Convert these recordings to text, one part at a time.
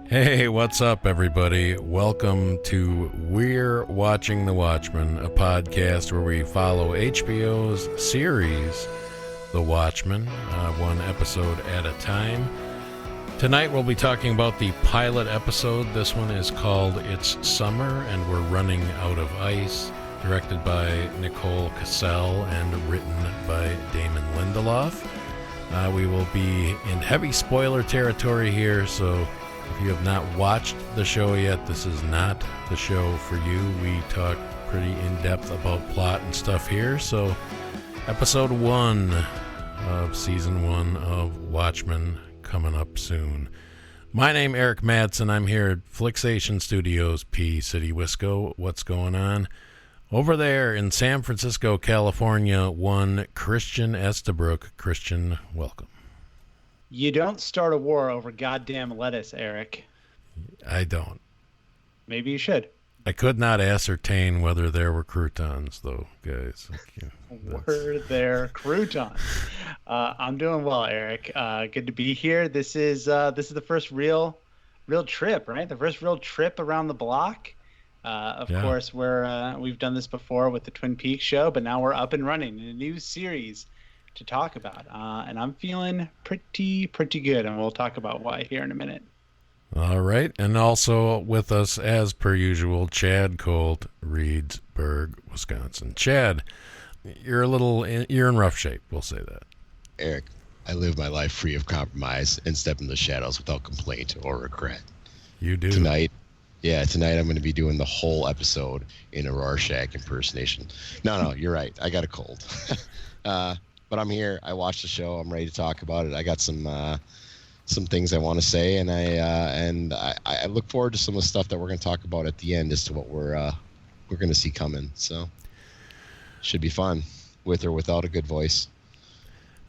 Hey, what's up, everybody? Welcome to We're Watching the Watchmen, a podcast where we follow HBO's series, The Watchmen, one episode at a time. Tonight we'll be talking about the pilot episode. This one is called It's Summer and We're Running Out of Ice, directed by Nicole Cassell and written by Damon Lindelof. We will be in heavy spoiler territory here, so if you have not watched the show yet, this is not the show for you. We talk pretty in-depth about plot and stuff here. So, episode 1 of season 1 of Watchmen coming up soon. My name is Eric Madsen. I'm here at Flicksation Studios, P City, Wisco. What's going on? Over there in San Francisco, California, one Christian Estabrook. Christian, welcome. You don't start a war over goddamn lettuce, Eric. I don't. Maybe you should. I could not ascertain whether there were croutons, though, guys. Were there croutons? I'm doing well, Eric. Good to be here. This is the first real trip, right? The first real trip around the block. Of course, we've done this before with the Twin Peaks show, but now we're up and running in a new series to talk about, and I'm feeling pretty good, and we'll talk about why here in a minute. All right, and also with us, as per usual, Chad Colt, Reedsburg, Wisconsin. Chad, you're in rough shape, we'll say that. Eric, I live my life free of compromise and step in the shadows without complaint or regret. You do. Tonight I'm going to be doing the whole episode in a Rorschach impersonation. No, you're right. I got a cold. But I'm here. I watched the show. I'm ready to talk about it. I got some things I want to say, and I look forward to some of the stuff that we're going to talk about at the end as to what we're going to see coming. So should be fun, with or without a good voice.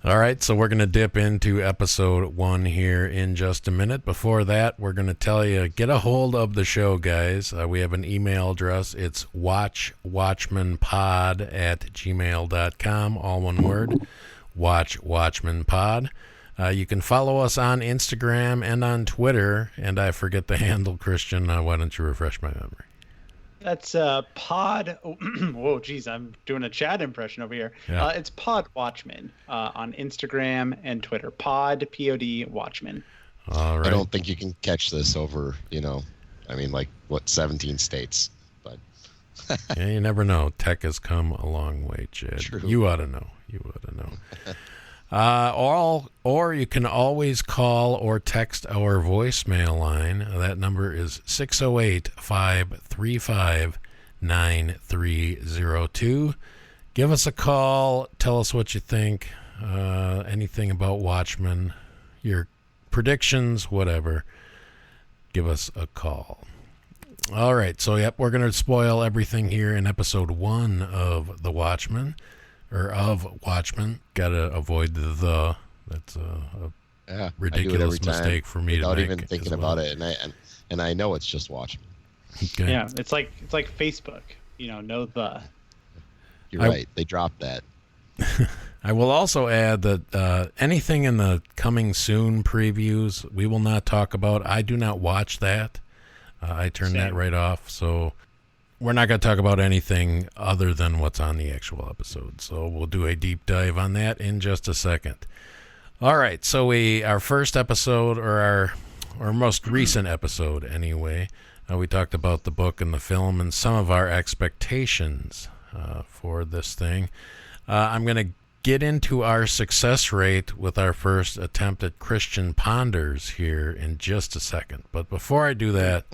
All right, so we're going to dip into episode 1 here in just a minute. Before that, we're going to tell you, get a hold of the show, guys. We have an email address. It's watchwatchmanpod@gmail.com, all one word, watchwatchmanpod. You can follow us on Instagram and on Twitter, and I forget the handle, Christian. Why don't you refresh my memory? That's pod. Whoa, geez, I'm doing a Chad impression over here. Yeah. It's Pod Watchmen on Instagram and Twitter. Pod Watchmen. All right. I don't think you can catch this over, 17 states, but yeah, you never know. Tech has come a long way, Chad. True. You ought to know. Or you can always call or text our voicemail line. That number is 608-535-9302. Give us a call. Tell us what you think. Anything about Watchmen, your predictions, whatever. Give us a call. All right. So, we're going to spoil everything here in episode 1 of The Watchmen. Or of Watchmen. Gotta avoid the. That's a ridiculous mistake for me to make. Without even thinking about it, and I know it's just Watchmen. Okay. Yeah, it's like Facebook. No the. You're right. They dropped that. I will also add that anything in the coming soon previews we will not talk about. I do not watch that. I turn that right off. So. We're not going to talk about anything other than what's on the actual episode. So we'll do a deep dive on that in just a second. All right. So our first episode, or our most recent episode anyway, we talked about the book and the film and some of our expectations for this thing. I'm going to get into our success rate with our first attempt at Christian Ponders here in just a second. But before I do that,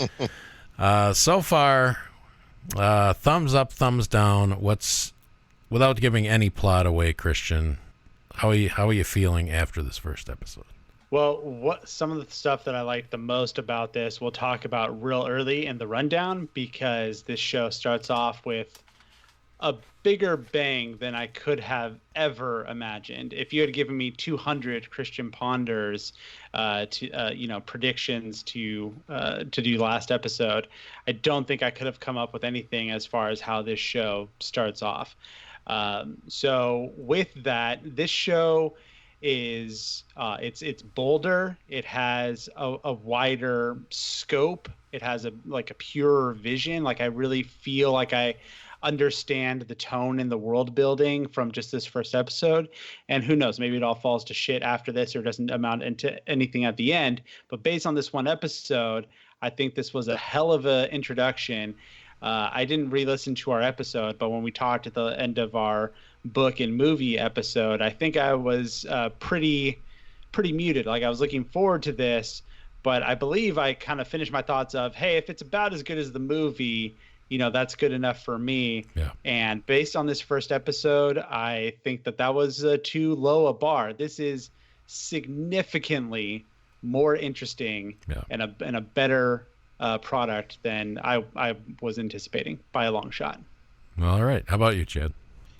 so far... thumbs up, thumbs down. Without giving any plot away, Christian, how are you feeling after this first episode? Well, some of the stuff that I like the most about this, we'll talk about real early in the rundown, because this show starts off with a bigger bang than I could have ever imagined. If you had given me 200 Christian Ponders, predictions to do last episode, I don't think I could have come up with anything as far as how this show starts off. So with that, this show is it's bolder. It has a wider scope. It has a purer vision. Like I really feel like I understand the tone and the world building from just this first episode. And who knows, maybe it all falls to shit after this or doesn't amount into anything at the end. But based on this one episode, I think this was a hell of a introduction. I didn't re-listen to our episode, but when we talked at the end of our book and movie episode, I think I was pretty muted. Like I was looking forward to this, but I believe I kind of finished my thoughts of, hey, if it's about as good as the movie, that's good enough for me. Yeah. And based on this first episode, I think that was too low a bar. This is significantly more interesting and a better product than I was anticipating by a long shot. All right. How about you, Chad?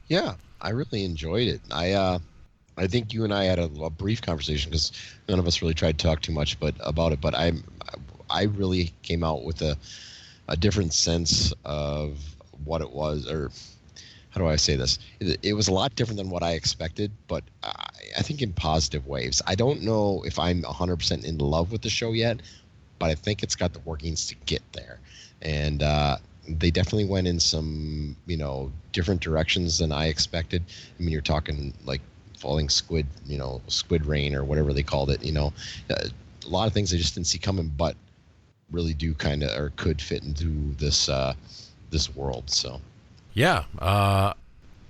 Yeah, I really enjoyed it. I think you and I had a brief conversation because none of us really tried to talk too much about it. But I really came out with a different sense of what it was, or how do I say this? It was a lot different than what I expected, but I think in positive ways. I don't know if I'm 100% in love with the show yet, but I think it's got the workings to get there. And they definitely went in some, different directions than I expected. I mean, you're talking like falling squid, squid rain or whatever they called it, a lot of things I just didn't see coming, but really do kind of, or could fit into this world. So yeah,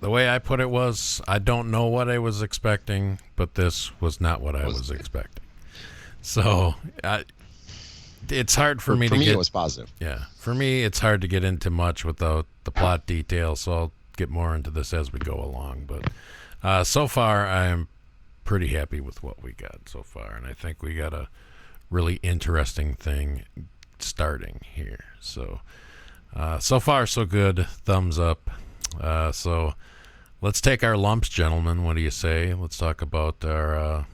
the way I put it was, I don't know what I was expecting, but this was not what I was expecting. So it's hard for me to get. It was positive. Yeah, for me, it's hard to get into much without the plot details. So I'll get more into this as we go along. But so far, I am pretty happy with what we got so far, and I think we got a really interesting thing starting here. So so far so good. Thumbs up. So let's take our lumps, gentlemen. What do you say? Let's talk about our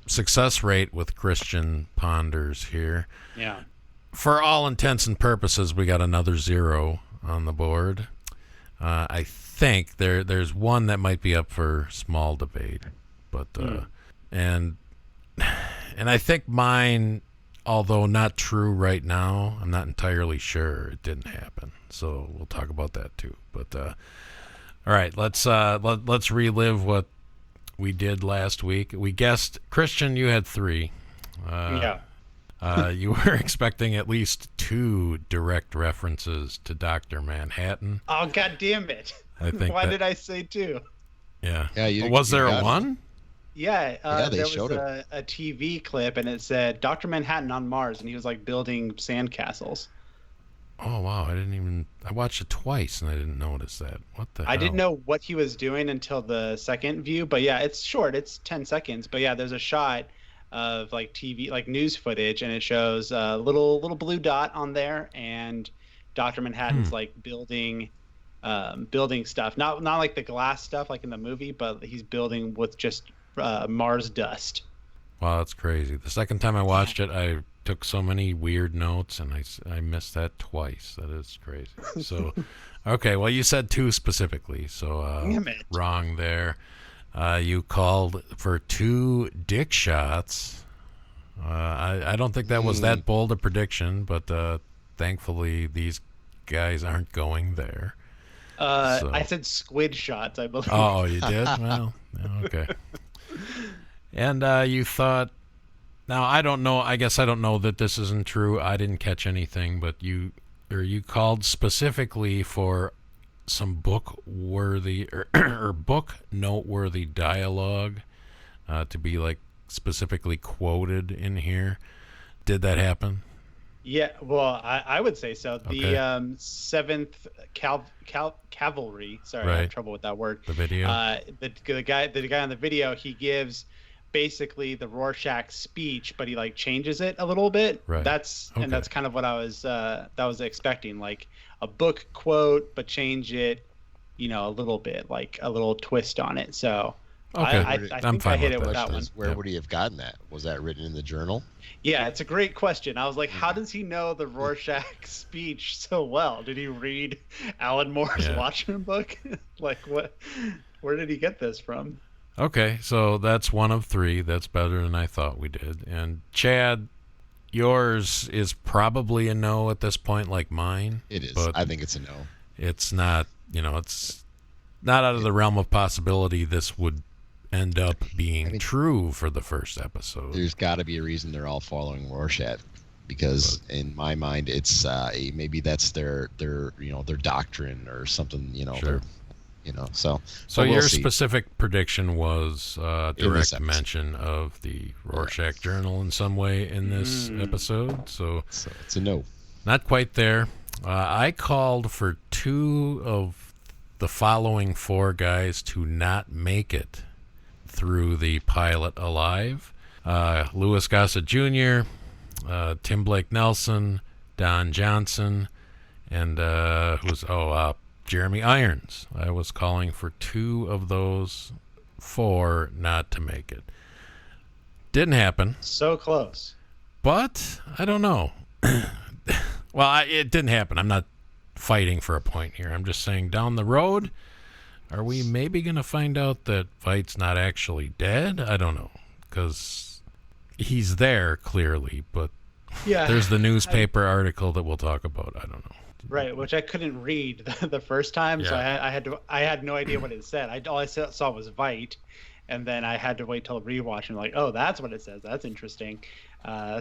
success rate with Christian Ponders here. Yeah. For all intents and purposes, we got another 0 on the board. I think there's one that might be up for small debate, but and I think mine, although not true right now, I'm not entirely sure it didn't happen. So we'll talk about that too. But all right, let's relive what we did last week. We guessed, Christian, you had 3. You were expecting at least 2 direct references to Dr. Manhattan. Oh, God damn it. I think Why did I say 2? Yeah. Was there a 1? Yeah, they there showed was a TV clip, and it said Dr. Manhattan on Mars, and he was like building sandcastles. Oh, wow. I watched it twice, and I didn't notice that. What the hell? I didn't know what he was doing until the second view, but yeah, it's short. It's 10 seconds. But yeah, there's a shot of like TV, like news footage, and it shows a little blue dot on there, and Dr. Manhattan's like building stuff. Not like the glass stuff like in the movie, but he's building with just Mars dust. Wow, that's crazy. The second time I watched it, I took so many weird notes, and I missed that twice. That is crazy. So, okay, well, you said 2 specifically, so wrong there. You called for 2 dick shots. I don't think that was that bold a prediction, but thankfully these guys aren't going there. I said squid shots, I believe. Oh, you did? Well, okay. And you thought, now I don't know, I guess I don't know that this isn't true. I didn't catch anything, but you called specifically for some book-worthy or book-noteworthy dialogue to be like specifically quoted in here. Did that happen? Yeah, well, I would say so. Okay. The 7th Cavalry. Sorry, I have trouble with that word. The video. The guy on the video, he gives basically the Rorschach speech, but he like changes it a little bit. Right. And that's kind of what I was expecting, like a book quote, but change it, a little bit, like a little twist on it. So okay. I think I hit it with that one. Where would he have gotten that? Was that written in the journal? Yeah, it's a great question. I was like, how does he know the Rorschach speech so well? Did he read Alan Moore's Watchmen book? Like, what? Where did he get this from? Okay, so that's one of three. That's better than I thought we did. And Chad, yours is probably a no at this point, like mine. It is. But I think it's a no. it's not, it's not out of the realm of possibility this would end up being true for the first episode. There's got to be a reason they're all following Rorschach, because in my mind, it's maybe that's their doctrine or something. Sure. So So we'll your see. specific prediction was direct episode. mention of the Rorschach Journal in some way in this episode. So it's a no. not quite there. I called for 2 of the following 4 guys to not make it through the pilot alive. Louis Gossett Jr., Tim Blake Nelson, Don Johnson, and Jeremy Irons. I was calling for 2 of those 4 not to make it. Didn't happen, So close. but I don't know. Well, it didn't happen. I'm not fighting for a point here. I'm just saying down the road, are we maybe going to find out that Veidt's not actually dead? I don't know, because he's there clearly, but Yeah. there's the newspaper article that we'll talk about. I don't know. Right, which I couldn't read the first time, so Yeah. I had no idea what it said. All I saw was Veidt, and then I had to wait till rewatch and like, oh, that's what it says. That's interesting.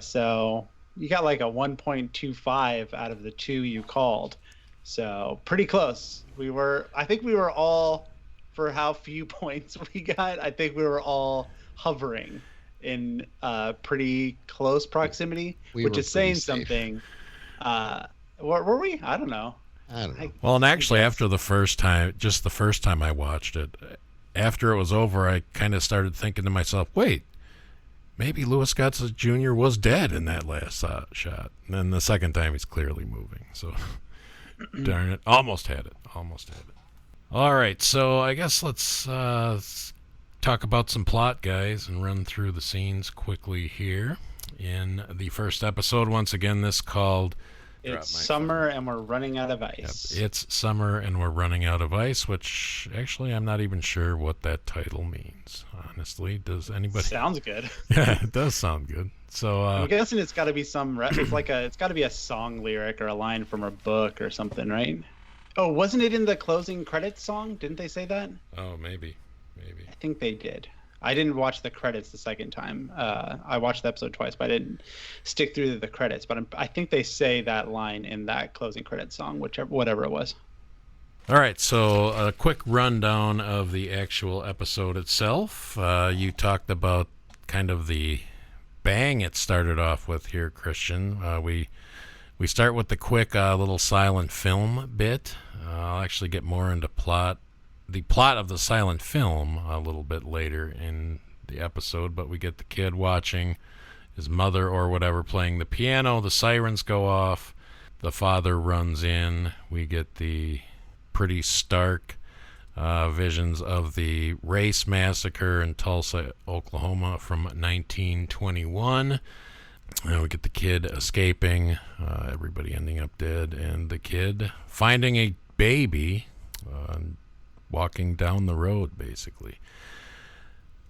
So you got like a 1.25 out of the 2 you called, so pretty close. I think we were all, for how few points we got, I think we were all hovering in pretty close proximity, We which were is saying pretty safe. something. Were we? I don't know. I don't know. Well, and actually, guess. after the first time I watched it, after it was over, I kind of started thinking to myself, wait, maybe Louis Gossett Jr. was dead in that last shot. And then the second time, he's clearly moving. So, darn it. Almost had it. All right, so I guess let's talk about some plot, guys, and run through the scenes quickly here. In the first episode, once again, this called... It's summer and we're running out of ice. Yep, it's summer and we're running out of ice, which actually I'm not even sure what that title means. Honestly, does anybody? Sounds good. Yeah, it does sound good. So I'm guessing it's got to be it's got to be a song lyric or a line from a book or something, right? Oh, wasn't it in the closing credits song? Didn't they say that? oh, maybe. I think they did. I didn't watch the credits the second time. I watched the episode twice, but I didn't stick through the credits. But I think they say that line in that closing credits song, whatever it was. All right, so a quick rundown of the actual episode itself. You talked about kind of the bang it started off with here, Christian. We start with the quick little silent film bit. I'll actually get more into the plot of the silent film a little bit later in the episode, but we get the kid watching his mother or whatever playing the piano. The sirens go off. The father runs in. We get the pretty stark visions of the race massacre in Tulsa, Oklahoma from 1921. We get the kid escaping, everybody ending up dead, and the kid finding a baby walking down the road, basically.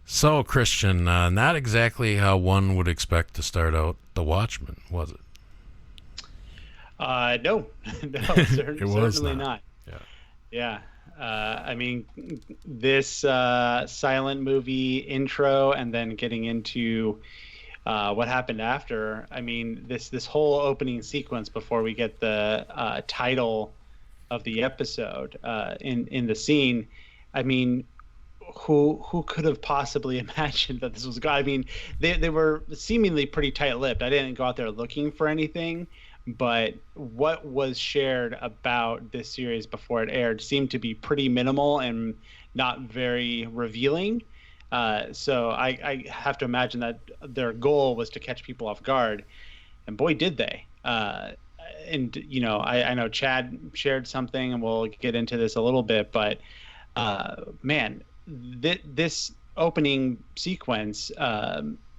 So, Christian, not exactly how one would expect to start out The Watchmen, was it? No, It was certainly not. not. Yeah. I mean, this silent movie intro and then getting into what happened after. I mean, this whole opening sequence before we get the title of the episode in the scene. I mean, who could have possibly imagined that this was going? I mean, they were seemingly pretty tight-lipped. I didn't go out there looking for anything, but what was shared about this series before it aired seemed to be pretty minimal and not very revealing. So I have to imagine that their goal was to catch people off guard, and boy, did they. And I know Chad shared something, and we'll get into this a little bit, but man, this opening sequence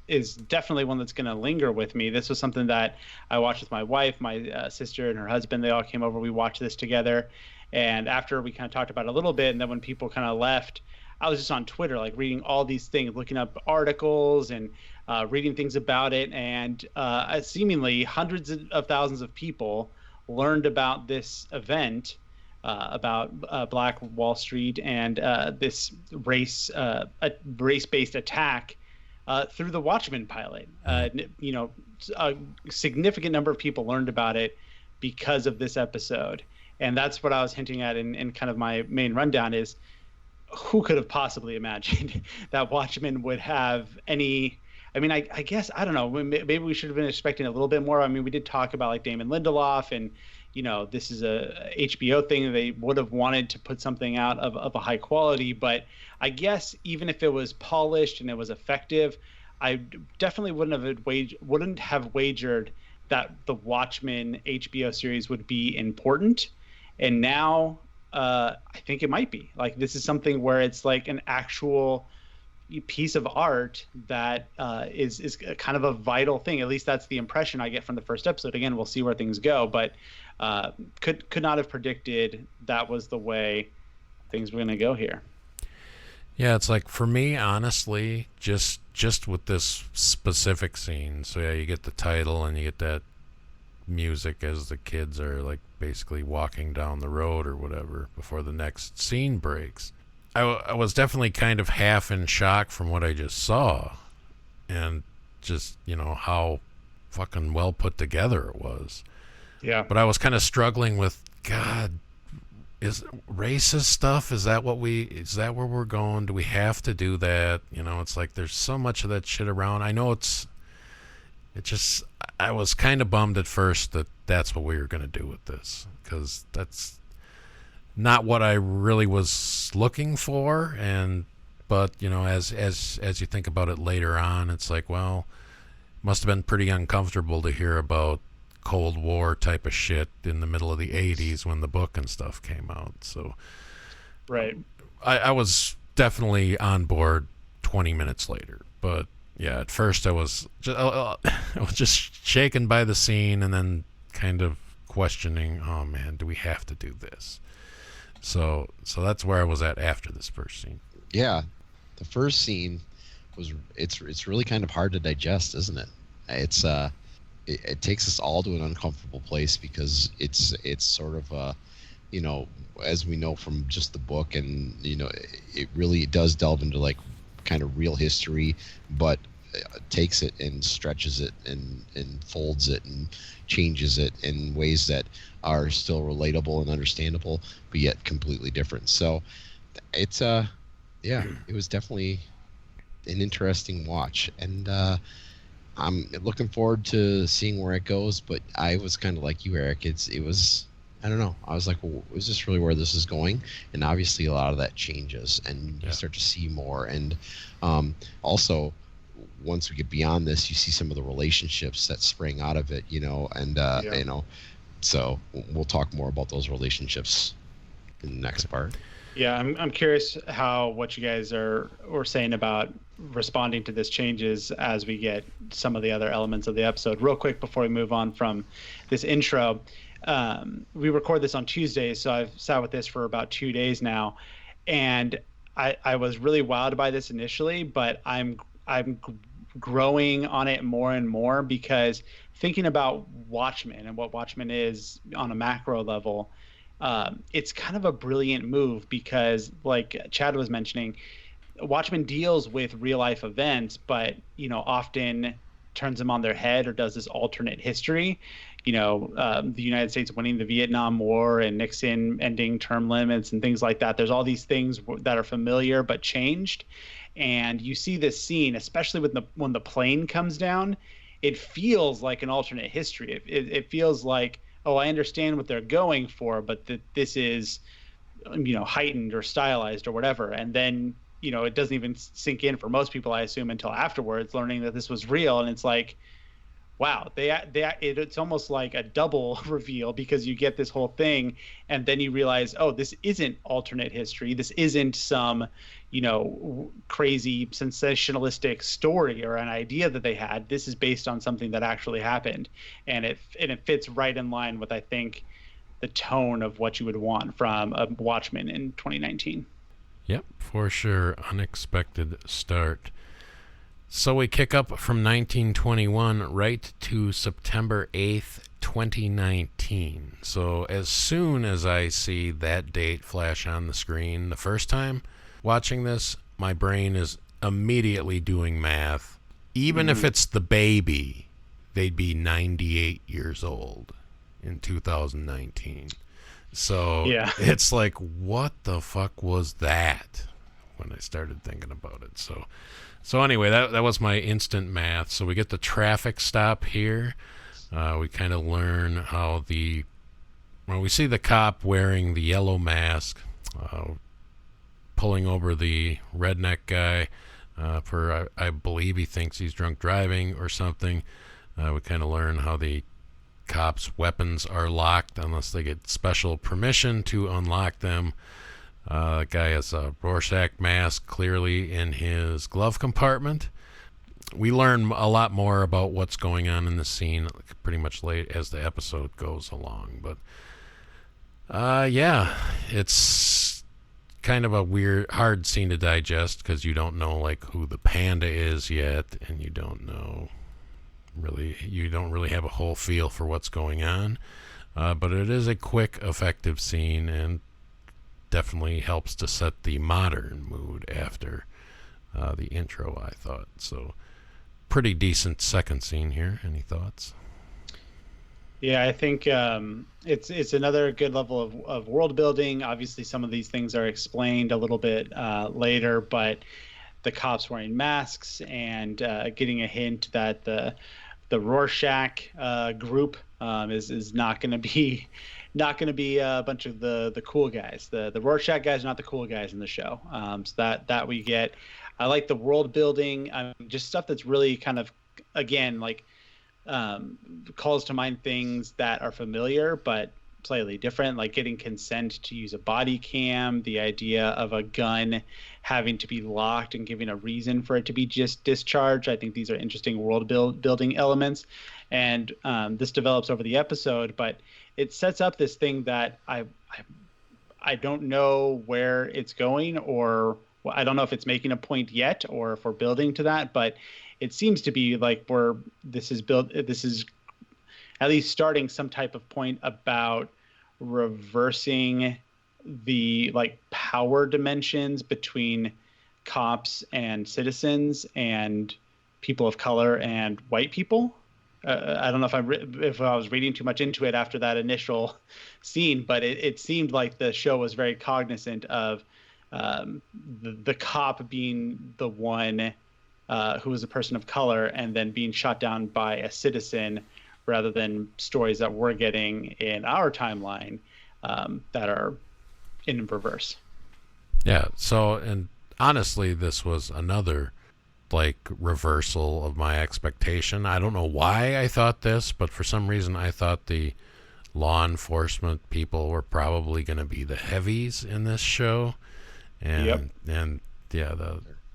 is definitely one that's going to linger with me. This was something that I watched with my wife, my sister, and her husband. They all came over. We watched this together, and after we kind of talked about it a little bit, and then when people kind of left, I was just on Twitter, like reading all these things, looking up articles and reading things about it, and seemingly hundreds of thousands of people learned about this event, about Black Wall Street and this race-based attack through the Watchmen pilot. A significant number of people learned about it because of this episode. And that's what I was hinting at in kind of my main rundown is, who could have possibly imagined that Watchmen would have any... I mean, I guess, I don't know, maybe we should have been expecting a little bit more. I mean, we did talk about like Damon Lindelof, and, this is a HBO thing. They would have wanted to put something out of a high quality, but I guess even if it was polished and it was effective, I definitely wouldn't have wagered that the Watchmen HBO series would be important. And now I think it might be. Like, this is something where it's like an actual piece of art that is kind of a vital thing. At least that's the impression I get from the first episode. Again, we'll see where things go, but could not have predicted that was the way things were going to go here. Yeah, it's like, for me, honestly, just with this specific scene. So yeah, you get the title and you get that music as the kids are like basically walking down the road or whatever before the next scene breaks. I was definitely kind of half in shock from what I just saw, and just, how fucking well put together it was. Yeah. But I was kind of struggling with, God, is racist stuff? Is that where we're going? Do we have to do that? It's like there's so much of that shit around. I know I was kind of bummed at first that that's what we were going to do with this, because that's not what I really was looking for. But as you think about it later on, it's like, well, must have been pretty uncomfortable to hear about Cold War type of shit in the middle of the 80s when the book and stuff came out. So right, I was definitely on board 20 minutes later. But yeah, at first I was just shaken by the scene, and then kind of questioning, oh man, do we have to do this? So that's where I was at after this first scene. Yeah, the first scene it's really kind of hard to digest, isn't it? It's it takes us all to an uncomfortable place, because it's sort of as we know from just the book, and it really does delve into like kind of real history, but takes it and stretches it and folds it and changes it in ways that are still relatable and understandable, but yet completely different. So it's it was definitely an interesting watch, and I'm looking forward to seeing where it goes. But I was kind of like you, Eric. It was, I don't know. I was like, well, is this really where this is going? And obviously a lot of that changes, and you start to see more. And also, once we get beyond this, you see some of the relationships that spring out of it, so we'll talk more about those relationships in the next part. Yeah, I'm curious what you guys are saying about responding to this changes as we get some of the other elements of the episode. Real quick before we move on from this intro, we record this on Tuesdays, so I've sat with this for about 2 days now, and I was really wowed by this initially, but I'm growing on it more and more, because thinking about Watchmen and what Watchmen is on a macro level, it's kind of a brilliant move, because like Chad was mentioning, Watchmen deals with real life events, but often turns them on their head or does this alternate history. The United States winning the Vietnam War and Nixon ending term limits and things like that. There's all these things that are familiar but changed. And you see this scene, especially when the plane comes down, it feels like an alternate history. It feels like, oh, I understand what they're going for, but this is, heightened or stylized or whatever. And then, it doesn't even sink in for most people, I assume, until afterwards, learning that this was real. And it's like, wow, it's almost like a double reveal, because you get this whole thing, and then you realize, oh, this isn't alternate history. This isn't some, crazy sensationalistic story or an idea that they had. This is based on something that actually happened, and it fits right in line with, I think, the tone of what you would want from a Watchmen in 2019. Yep, for sure. Unexpected start. So we kick up from 1921 right to September 8th, 2019. So as soon as I see that date flash on the screen the first time watching this, my brain is immediately doing math. Even if it's the baby, they'd be 98 years old in 2019. So it's like, what the fuck was that when I started thinking about it? So anyway, that was my instant math. So we get the traffic stop here. We kind of learn how we see the cop wearing the yellow mask, pulling over the redneck guy for, I believe he thinks he's drunk driving or something. We kind of learn how the cops' weapons are locked unless they get special permission to unlock them. The guy has a Rorschach mask clearly in his glove compartment. We learn a lot more about what's going on in the scene pretty much late as the episode goes along. But yeah, it's kind of a weird, hard scene to digest because you don't know like who the panda is yet, and you don't really have a whole feel for what's going on. But it is a quick, effective scene and definitely helps to set the modern mood after the intro, I thought. So pretty decent second scene here. Any thoughts? Yeah, I think it's another good level of world building. Obviously, some of these things are explained a little bit later, but the cops wearing masks and getting a hint that the Rorschach group is not going to be a bunch of the cool guys. The Rorschach guys are not the cool guys in the show. So that we get. I like the world building, just stuff that's really kind of, again, like calls to mind things that are familiar but slightly different, like getting consent to use a body cam, the idea of a gun having to be locked and giving a reason for it to be just discharged. I think these are interesting world building elements, and this develops over the episode, but it sets up this thing that I don't know where it's going, or I don't know if it's making a point yet or if we're building to that, but it seems to be like this is at least starting some type of point about reversing the like power dimensions between cops and citizens and people of color and white people. I don't know if I was reading too much into it after that initial scene, but it seemed like the show was very cognizant of the cop being the one who was a person of color and then being shot down by a citizen, rather than stories that we're getting in our timeline that are in reverse. Yeah. So, and honestly, this was another like reversal of my expectation. I don't know why I thought this, but for some reason I thought the law enforcement people were probably going to be the heavies in this show. And yeah,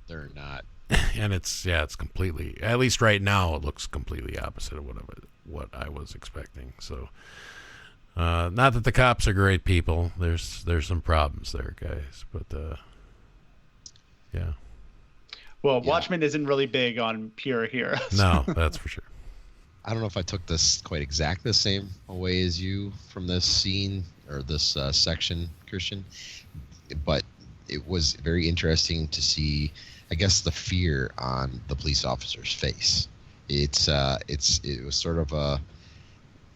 they're not. And it's completely, at least right now, it looks completely opposite of what I was expecting. So, not that the cops are great people. There's some problems there, guys. But yeah. Well, Watchmen isn't really big on pure heroes. No, that's for sure. I don't know if I took this quite exactly the same way as you from this scene or this section, Christian, but it was very interesting to see, I guess, the fear on the police officer's face. It was sort of a,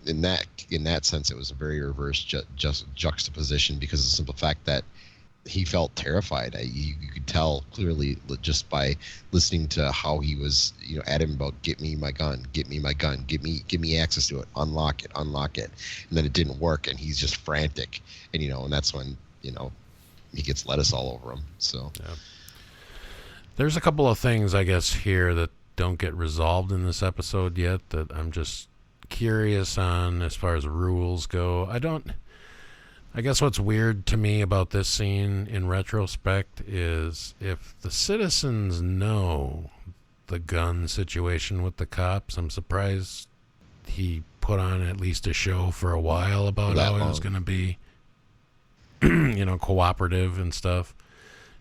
in that sense, it was a very reverse juxtaposition because of the simple fact that he felt terrified. You could tell clearly just by listening to how he was, adamant about, get me my gun, give me access to it, unlock it, and then it didn't work, and he's just frantic, and that's when he gets lettuce all over him. So yeah. There's a couple of things I guess here that don't get resolved in this episode yet that I'm just curious on as far as rules go. I guess what's weird to me about this scene in retrospect is if the citizens know the gun situation with the cops, I'm surprised he put on at least a show for a while about how it was going to be, cooperative and stuff.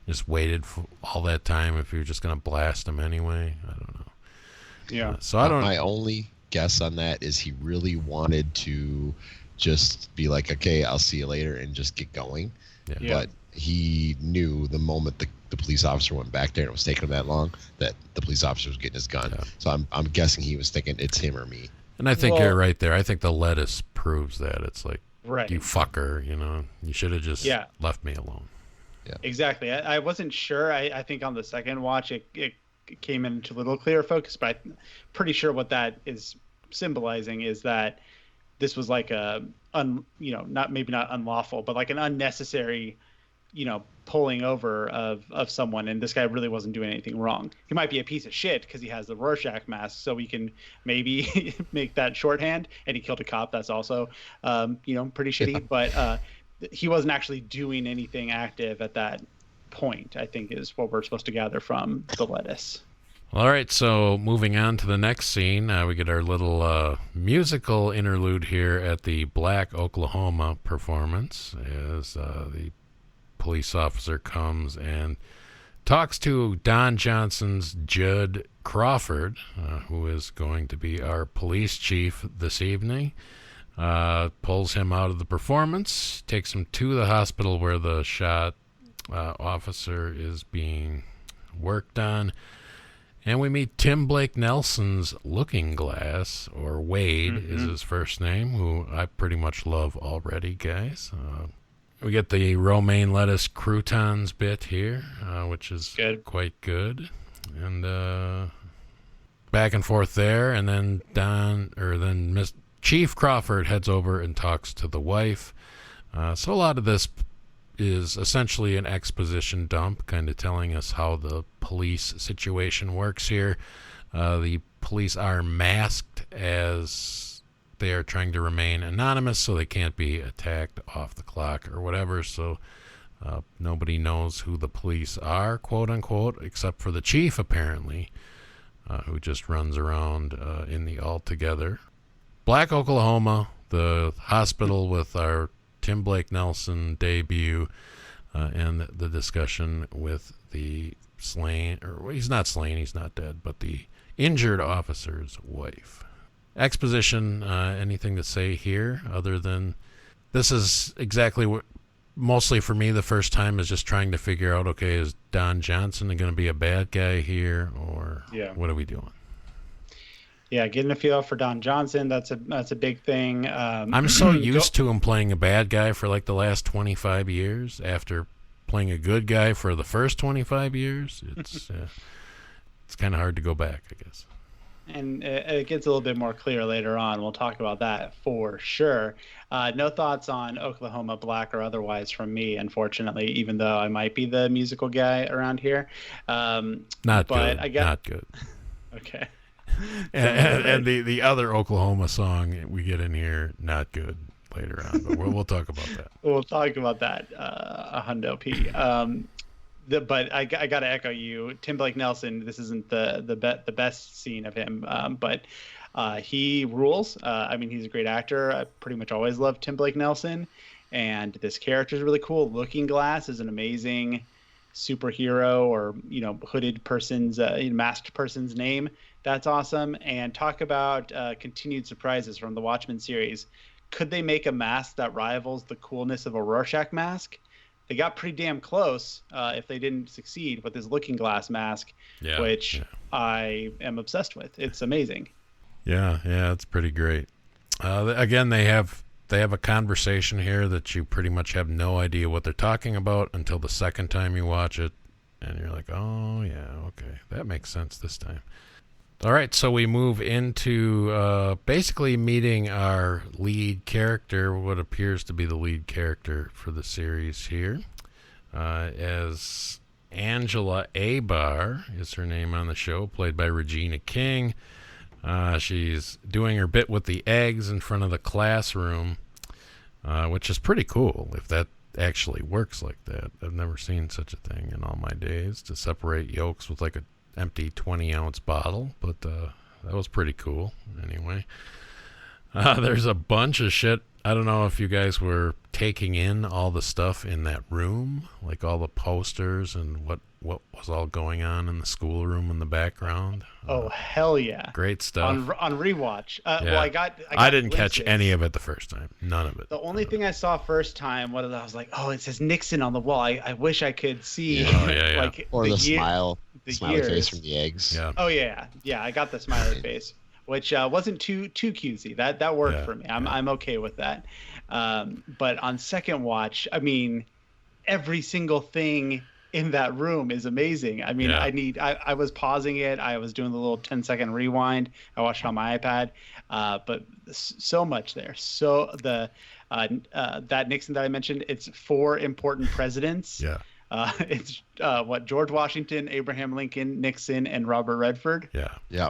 just waited for all that time if you're just going to blast him anyway. I don't know. Yeah. So I don't. My only guess on that is he really wanted to just be like, okay, I'll see you later, and just get going. Yeah. But he knew the moment the police officer went back there and it was taking him that long that the police officer was getting his gun. Yeah. So I'm guessing he was thinking it's him or me. And I think you're right there. I think the lettuce proves that. It's like, Right. you fucker, you should have just left me alone. Yeah. Exactly. I wasn't sure. I think on the second watch it came into a little clearer focus, but I'm pretty sure what that is symbolizing is that this was like not unlawful, but like an unnecessary, pulling over of someone, and this guy really wasn't doing anything wrong. He might be a piece of shit because he has the Rorschach mask, so we can maybe make that shorthand, and he killed a cop. That's also, pretty shitty, but he wasn't actually doing anything active at that point, I think is what we're supposed to gather from the lettuce. All right, so moving on to the next scene, we get our little musical interlude here at the Black Oklahoma performance as the police officer comes and talks to Don Johnson's Judd Crawford, who is going to be our police chief this evening. Pulls him out of the performance, takes him to the hospital where the shot officer is being worked on. And we meet Tim Blake Nelson's Looking Glass, or Wade is his first name, who I pretty much love already, guys. We get the romaine lettuce croutons bit here, which is quite good. And back and forth there, and then Miss Chief Crawford heads over and talks to the wife. So a lot of this is essentially an exposition dump, kind of telling us how the police situation works here. The police are masked as they are trying to remain anonymous, so they can't be attacked off the clock or whatever. So nobody knows who the police are, quote unquote, except for the chief, apparently, who just runs around in the Altogether. Black Oklahoma, the hospital with our Tim Blake Nelson debut, and the discussion with the slain, or he's not slain, he's not dead, but the injured officer's wife. Exposition, anything to say here other than this is exactly what, mostly for me, the first time is just trying to figure out, okay, is Don Johnson going to be a bad guy here, or what are we doing? Yeah, getting a feel for Don Johnson, that's a big thing. I'm so used to him playing a bad guy for like the last 25 years after playing a good guy for the first 25 years. It's it's kind of hard to go back, I guess. And it gets a little bit more clear later on. We'll talk about that for sure. No thoughts on Oklahoma, black or otherwise, from me, unfortunately, even though I might be the musical guy around here. Not good. Not good. Okay. And the other Oklahoma song we get in here, not good later on, but we'll talk about that. We'll talk about that a hundo P. But I got to echo you, Tim Blake Nelson. This isn't the best scene of him, but he rules. I mean, he's a great actor. I pretty much always loved Tim Blake Nelson, and this character is really cool. Looking Glass is an amazing superhero, or hooded person's masked person's name. That's awesome. And talk about continued surprises from the Watchmen series. Could they make a mask that rivals the coolness of a Rorschach mask? They got pretty damn close if they didn't succeed with this Looking Glass mask, which I am obsessed with. It's amazing. Yeah, it's pretty great. Again, they have a conversation here that you pretty much have no idea what they're talking about until the second time you watch it, and you're like, oh, yeah, okay, that makes sense this time. All right, so we move into basically meeting our lead character, what appears to be the lead character for the series here, as Angela Abar is her name on the show, played by Regina King. She's doing her bit with the eggs in front of the classroom, which is pretty cool if that actually works like that. I've never seen such a thing in all my days, to separate yolks with like a empty 20-ounce bottle, but that was pretty cool anyway. There's a bunch of shit. I don't know if you guys were taking in all the stuff in that room, like all the posters and what was all going on in the schoolroom in the background. Oh, hell yeah. Great stuff. On rewatch. Yeah. Well, I didn't catch any of it the first time. None of it. The only thing I saw first time, I was like, oh, it says Nixon on the wall. I wish I could see like or the smiley face from the eggs. Yeah. Oh yeah. I got the smiley face, which wasn't too cutesy. That worked for me. I'm okay with that. But on second watch, I mean, every single thing in that room is amazing. I mean, I was pausing it. I was doing the little 10-second rewind. I watched it on my iPad. But so much there. So that Nixon that I mentioned, it's 4 important presidents. Yeah. It's George Washington, Abraham Lincoln, Nixon, and Robert Redford. Yeah. Yeah.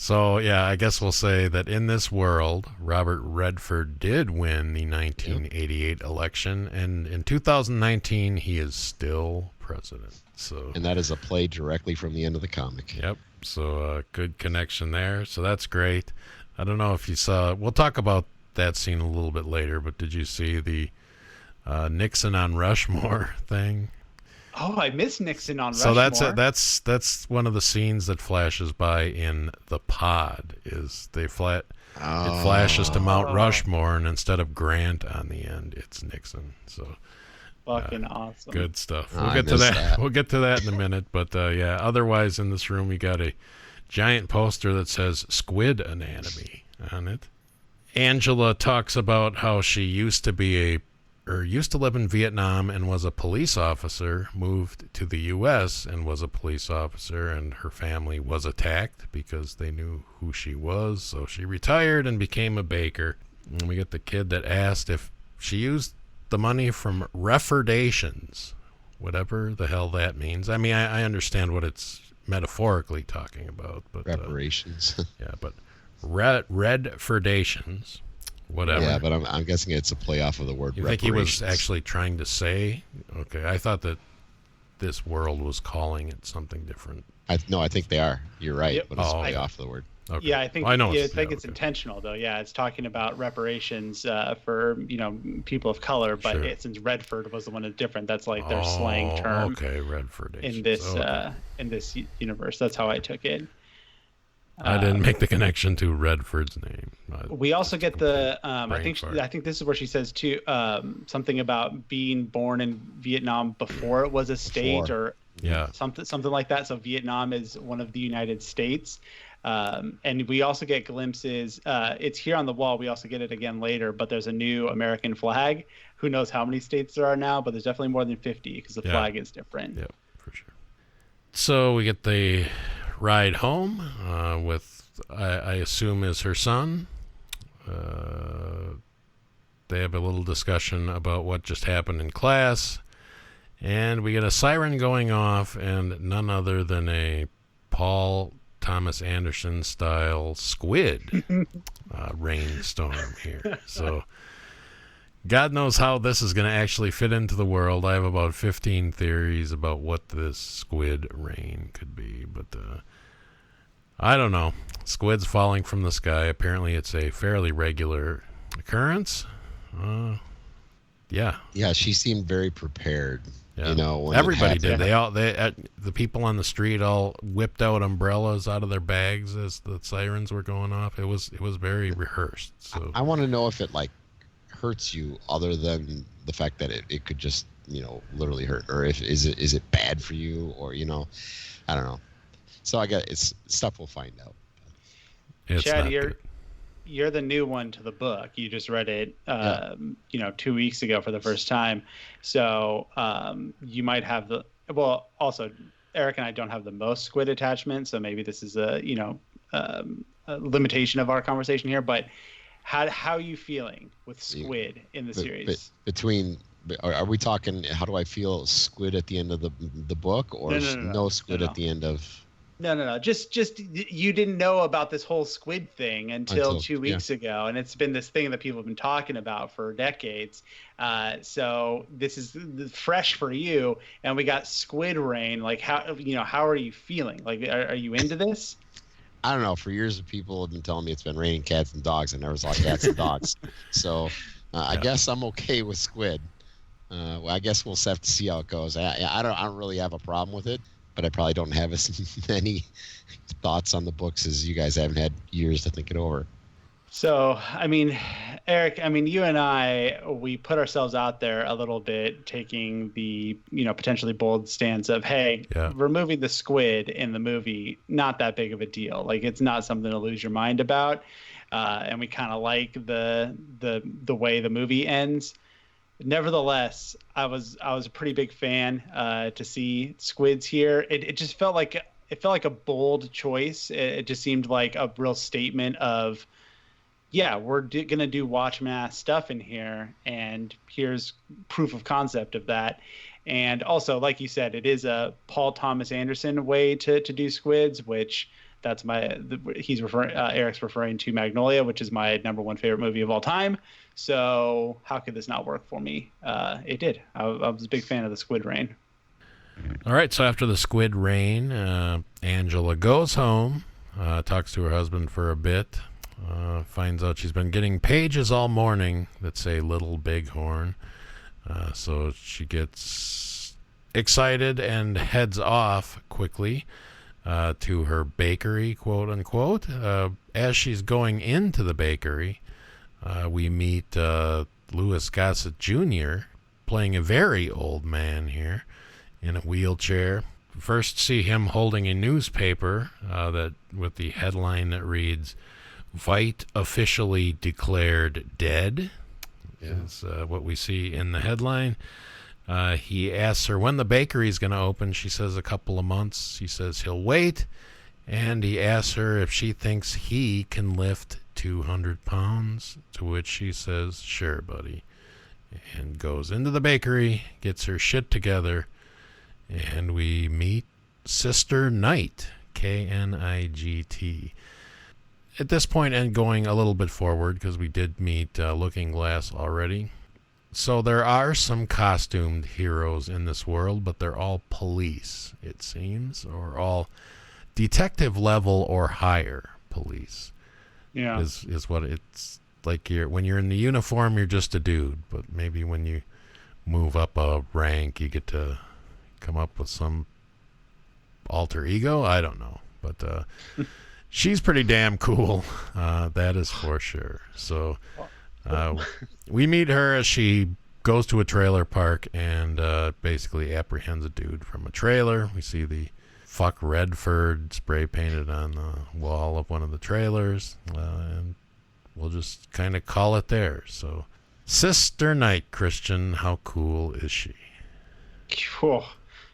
So, I guess we'll say that in this world, Robert Redford did win the 1988 election, and in 2019, he is still president. So, and that is a play directly from the end of the comic. Yep. So, good connection there. So, that's great. I don't know if you saw, we'll talk about that scene a little bit later, but did you see the Nixon on Rushmore thing? Oh, I miss Nixon on Rushmore. So that's one of the scenes that flashes by in the pod. Is it flashes to Mount Rushmore, and instead of Grant on the end, it's Nixon. So fucking awesome. Good stuff. We'll get to that. We'll get to that in a minute. But otherwise in this room we got a giant poster that says Squid Anatomy on it. Angela talks about how she used to live in Vietnam and was a police officer, moved to the U.S. and was a police officer, and her family was attacked because they knew who she was. So she retired and became a baker. And we get the kid that asked if she used the money from referdations, whatever the hell that means. I mean, I understand what it's metaphorically talking about. But reparations. But redferdations. Whatever. Yeah, but I'm guessing it's a play off of the word. You think he was actually trying to say? Okay, I thought that this world was calling it something different. I think they are. You're right, Yep. but it's a play off of the word. Okay. Yeah, I think it's intentional though. Yeah, it's talking about reparations for people of color, but since Redford was the one that's different, that's like their slang term. Okay, Redford. In this universe, that's how I took it. I didn't make the connection to Redford's name. We also get the I think this is where she says too something about being born in Vietnam before it was a state or something like that. So Vietnam is one of the United States, and we also get glimpses. It's here on the wall. We also get it again later. But there's a new American flag. Who knows how many states there are now? But there's definitely more than 50 because the flag is different. Yeah, for sure. So we get the ride home with I assume is her son. They have a little discussion about what just happened in class, and we get a siren going off, and none other than a Paul Thomas Anderson style Squid rainstorm here. So God knows how this is going to actually fit into the world. I have about 15 theories about what this squid rain could be, but I don't know. Squids falling from the sky. Apparently, it's a fairly regular occurrence. Yeah, she seemed very prepared. Yeah. When everybody did. The people on the street all whipped out umbrellas out of their bags as the sirens were going off. It was very rehearsed. So I want to know if it hurts you other than the fact that it could just literally hurt, or is it bad for you, or I don't know. So I guess it's stuff we'll find out. Chad, you're the new one to the book. You just read it 2 weeks ago for the first time, so you might have also Eric and I don't have the most squid attachment, so maybe this is a limitation of our conversation here, but how are you feeling with Squid in the series? Are we talking? How do I feel Squid at the end of the book, or no Squid at the end of? No. Just you didn't know about this whole Squid thing until 2 weeks ago, and it's been this thing that people have been talking about for decades. So this is fresh for you, and we got Squid rain. Like how are you feeling? Like are you into this? I don't know. For years, people have been telling me it's been raining cats and dogs. I never saw cats and dogs. So I guess I'm okay with Squid. Well, I guess we'll have to see how it goes. I don't really have a problem with it, but I probably don't have as many thoughts on the books as you guys haven't had years to think it over. So, I mean, Eric, I mean, you and I, we put ourselves out there a little bit, taking the, potentially bold stance of, hey, removing the squid in the movie, not that big of a deal. Like, it's not something to lose your mind about. And we kind of like the way the movie ends. Nevertheless, I was a pretty big fan to see squids here. It just felt like a bold choice. It just seemed like a real statement of, yeah, we're gonna do Watchmen stuff in here, and here's proof of concept of that. And also, like you said, it is a Paul Thomas Anderson way to do squids, which that's Eric's referring to Magnolia, which is my #1 favorite movie of all time. So how could this not work for me? It did. I was a big fan of the Squid Rain. All right, so after the Squid Rain, Angela goes home, talks to her husband for a bit, finds out she's been getting pages all morning that say Little Bighorn. So she gets excited and heads off quickly to her bakery, quote unquote. As she's going into the bakery, we meet Louis Gossett Jr. playing a very old man here in a wheelchair. First see him holding a newspaper that with the headline that reads, "Veidt officially declared dead," is what we see in the headline. He asks her when the bakery is going to open. She says a couple of months. He says he'll wait. And he asks her if she thinks he can lift 200 pounds, to which she says, "Sure, buddy," and goes into the bakery, gets her shit together, and we meet Sister Knight, Knigt. At this point, and going a little bit forward, because we did meet Looking Glass already. So there are some costumed heroes in this world, but they're all police, it seems, or all detective level or higher police. Yeah, is what it's like. When you're in the uniform, you're just a dude, but maybe when you move up a rank, you get to come up with some alter ego. I don't know, but she's pretty damn cool. That is for sure. So we meet her as she goes to a trailer park and basically apprehends a dude from a trailer. We see the "Fuck Redford" spray painted on the wall of one of the trailers, and we'll just kind of call it there. So, Sister Knight, Christian, how cool is she? Oh,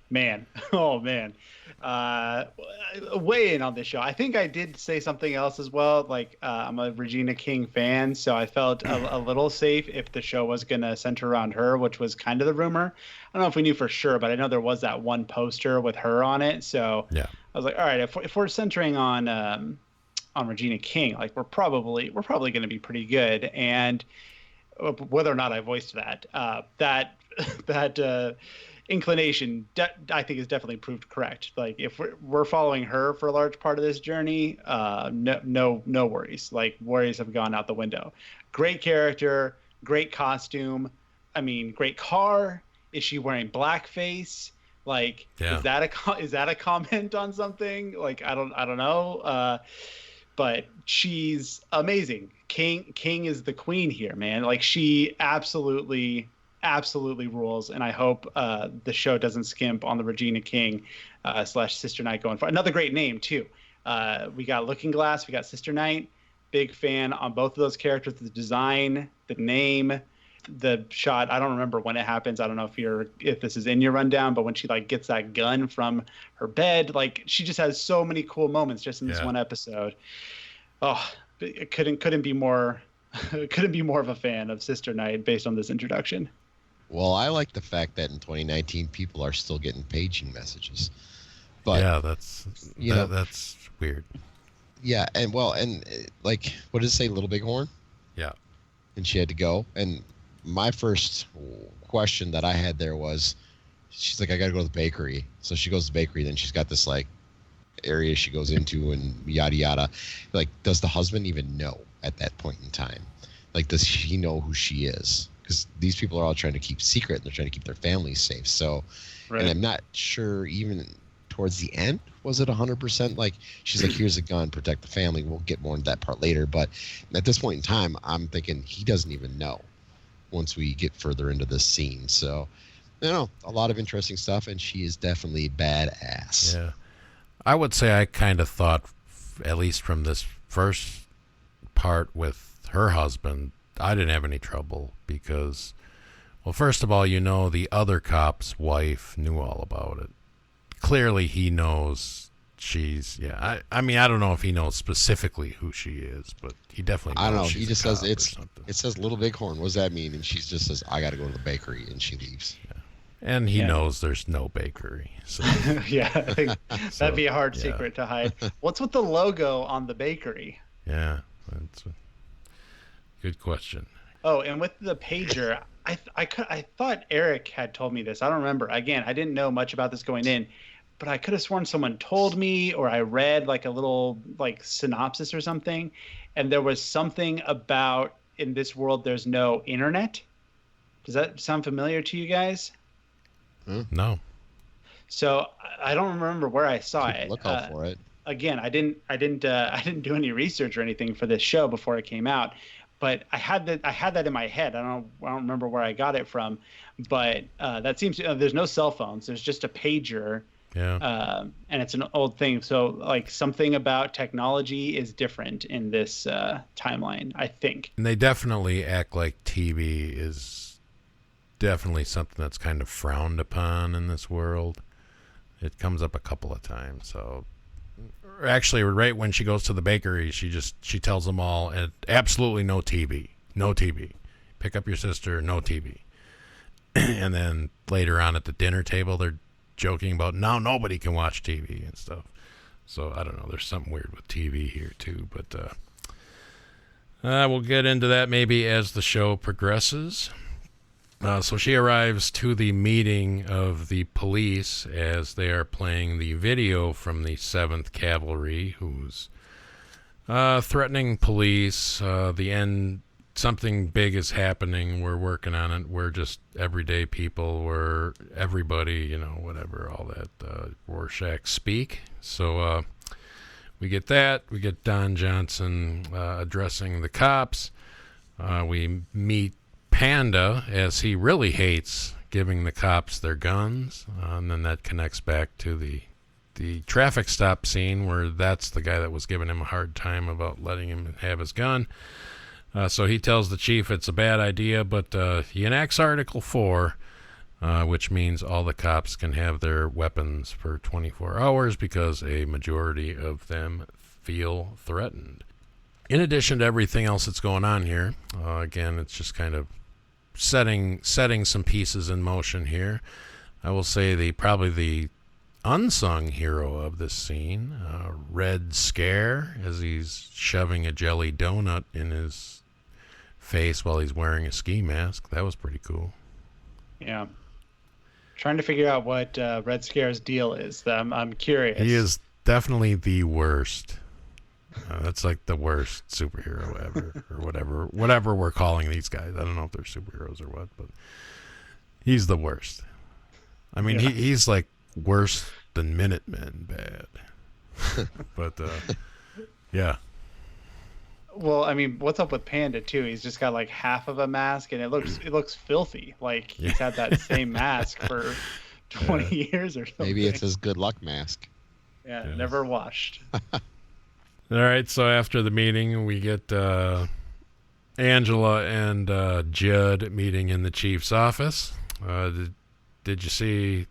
man. Oh, man. Weigh in on this show. I think I did say something else as well. Like, I'm a Regina King fan, so I felt a little safe if the show was going to center around her, which was kind of the rumor. I don't know if we knew for sure, but I know there was that one poster with her on it. So yeah. I was like, all right, if we're centering on Regina King, like we're probably going to be pretty good. And whether or not I voiced that inclination, I think is definitely proved correct. Like if we're following her for a large part of this journey, no worries. Like worries have gone out the window. Great character, great costume. I mean, great car. Is she wearing blackface? Like, is that a comment on something? Like, I don't know. But she's amazing. King is the queen here, man. Like she absolutely rules, and I hope the show doesn't skimp on the Regina King / Sister Knight going forward. Another great name too. We got Looking Glass, we got Sister Knight. Big fan on both of those characters. The design, the name, the shot. I don't remember when it happens. I don't know if this is in your rundown, but when she like gets that gun from her bed, like she just has so many cool moments just in this one episode. Oh, it couldn't be more of a fan of Sister Knight based on this introduction. Well, I like the fact that in 2019 people are still getting paging messages. But yeah, that's weird. Yeah, and like what did it say, Little Bighorn? Yeah. And she had to go. And my first question that I had there was, she's like, I got to go to the bakery. So she goes to the bakery, then she's got this like area she goes into and yada yada. Like, does the husband even know at that point in time Like, does she know who she is? Because these people are all trying to keep secret. They're trying to keep their families safe. So, Right. and I'm not sure even towards the end, was it 100%? Like, she's like, here's a gun, protect the family. We'll get more into that part later. But at this point in time, I'm thinking he doesn't even know once we get further into this scene. So, a lot of interesting stuff, and she is definitely badass. Yeah. I would say I kind of thought, at least from this first part with her husband, I didn't have any trouble because, well, first of all, the other cop's wife knew all about it. Clearly he knows she's, I mean, I don't know if he knows specifically who she is, but he definitely knows. I don't know. She's He just a says cop or something. it says Little Bighorn. What does that mean? And she just says, I got to go to the bakery, and she leaves. Yeah. And he knows there's no bakery. So. Yeah, I think that'd be a hard secret to hide. What's with the logo on the bakery? Yeah, that's a good question. Oh, and with the pager, I thought Eric had told me this. I don't remember. Again, I didn't know much about this going in, but I could have sworn someone told me, or I read like a little like synopsis or something, and there was something about in this world there's no internet. Does that sound familiar to you guys? No. So I don't remember where I saw it. Look out for it. Again, I didn't do any research or anything for this show before it came out, but I had that in my head. I don't remember where I got it from, but that seems there's no cell phones. There's just a pager. Yeah. And it's an old thing. So like something about technology is different in this timeline, I think. And they definitely act like TV is definitely something that's kind of frowned upon in this world. It comes up a couple of times. So actually, right when she goes to the bakery, she tells them all, and absolutely no TV. Pick up your sister, no TV. And then later on at the dinner table, they're joking about now nobody can watch TV and stuff. So I don't know. There's something weird with TV here too, but we'll get into that maybe as the show progresses. So she arrives to the meeting of the police as they are playing the video from the 7th Cavalry, who's threatening police. The end, something big is happening. We're working on it. We're just everyday people. We're everybody, whatever, all that Rorschach speak. So we get that. We get Don Johnson addressing the cops. We meet Panda, as he really hates giving the cops their guns, and then that connects back to the traffic stop scene where that's the guy that was giving him a hard time about letting him have his gun. So he tells the chief it's a bad idea, but he enacts Article 4, which means all the cops can have their weapons for 24 hours because a majority of them feel threatened. In addition to everything else that's going on here, again, it's just kind of setting some pieces in motion here. I will say probably the unsung hero of this scene, Red Scare, as he's shoving a jelly donut in his face while he's wearing a ski mask. That was pretty cool. Yeah. Trying to figure out what Red Scare's deal is. I'm curious. He is definitely the worst. That's like the worst superhero ever, or whatever we're calling these guys. I don't know if they're superheroes or what, but he's the worst. I mean, he's like worse than Minutemen bad. But yeah. Well, I mean, what's up with Panda too? He's just got like half of a mask, and it looks filthy. Like he's had that same mask for 20 years or something. Maybe it's his good luck mask. Yeah, never washed. All right, so after the meeting, we get Angela and Judd meeting in the chief's office. Did you see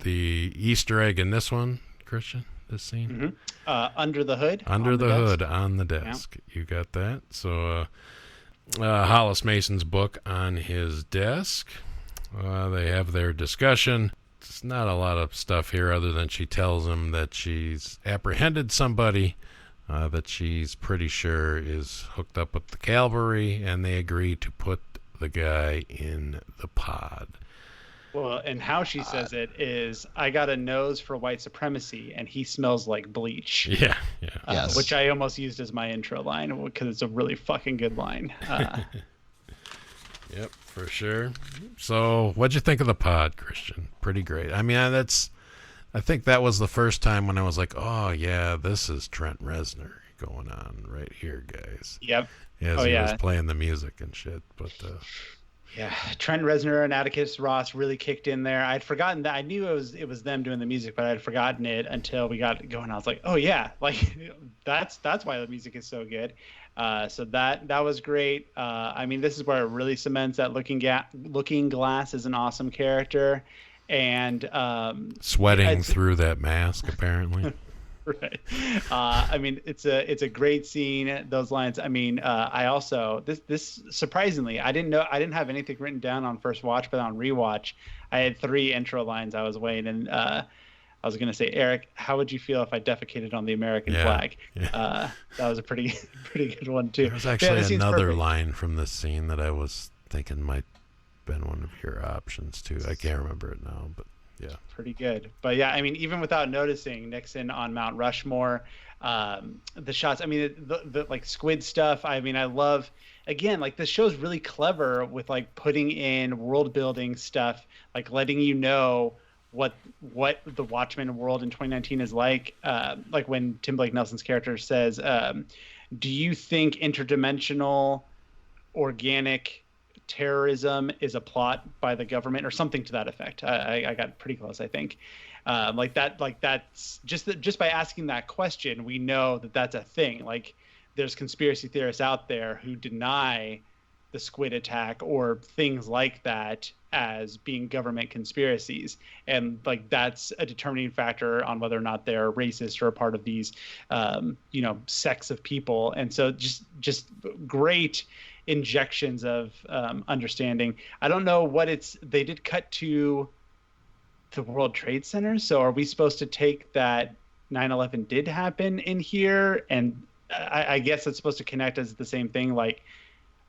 the Easter egg in this one, Christian, this scene? Mm-hmm. Under the hood? Under the hood on the desk. Yeah. You got that? So Hollis Mason's book on his desk. They have their discussion. It's not a lot of stuff here other than she tells him that she's apprehended somebody that she's pretty sure is hooked up with the cavalry, and they agree to put the guy in the pod. Well, and how she says it is, "I got a nose for white supremacy, and he smells like bleach." Yeah. Yes. Which I almost used as my intro line because it's a really fucking good line. Yep, for sure. So, what'd you think of the pod, Christian? Pretty great. I mean, I think that was the first time when I was like, oh yeah, this is Trent Reznor going on right here, guys. Yep. As he was playing the music and shit. But yeah, Trent Reznor and Atticus Ross really kicked in there. I'd forgotten that. I knew it was them doing the music, but I'd forgotten it until we got going. I was like, oh yeah, like that's why the music is so good. So that was great. I mean, this is where it really cements that Looking Glass is an awesome character, and sweating through that mask apparently. Right. I mean, it's a great scene. Those lines. I mean, I also this surprisingly, I didn't have anything written down on first watch, but on rewatch, I had 3 intro lines I was weighing, and I was going to say, Eric, how would you feel if I defecated on the American flag? Yeah. That was a pretty good one too. There was actually another line from this scene that I was thinking might have been one of your options too. I can't remember it now, but yeah. Pretty good. But yeah, I mean, even without noticing Nixon on Mount Rushmore, the shots, I mean, the like Squid stuff, I mean, I love, again, like this show's really clever with like putting in world building stuff, like letting you know what the Watchmen world in 2019 is like when Tim Blake Nelson's character says, do you think interdimensional organic terrorism is a plot by the government, or something to that effect? I got pretty close, I think. That's just by asking that question, we know that that's a thing. Like there's conspiracy theorists out there who deny the Squid attack or things like that as being government conspiracies, and like that's a determining factor on whether or not they're racist or a part of these sects of people. And so just great injections of understanding. I don't know what they did cut to the World Trade Center, so are we supposed to take that 9/11 did happen in here, and I guess it's supposed to connect as the same thing, like,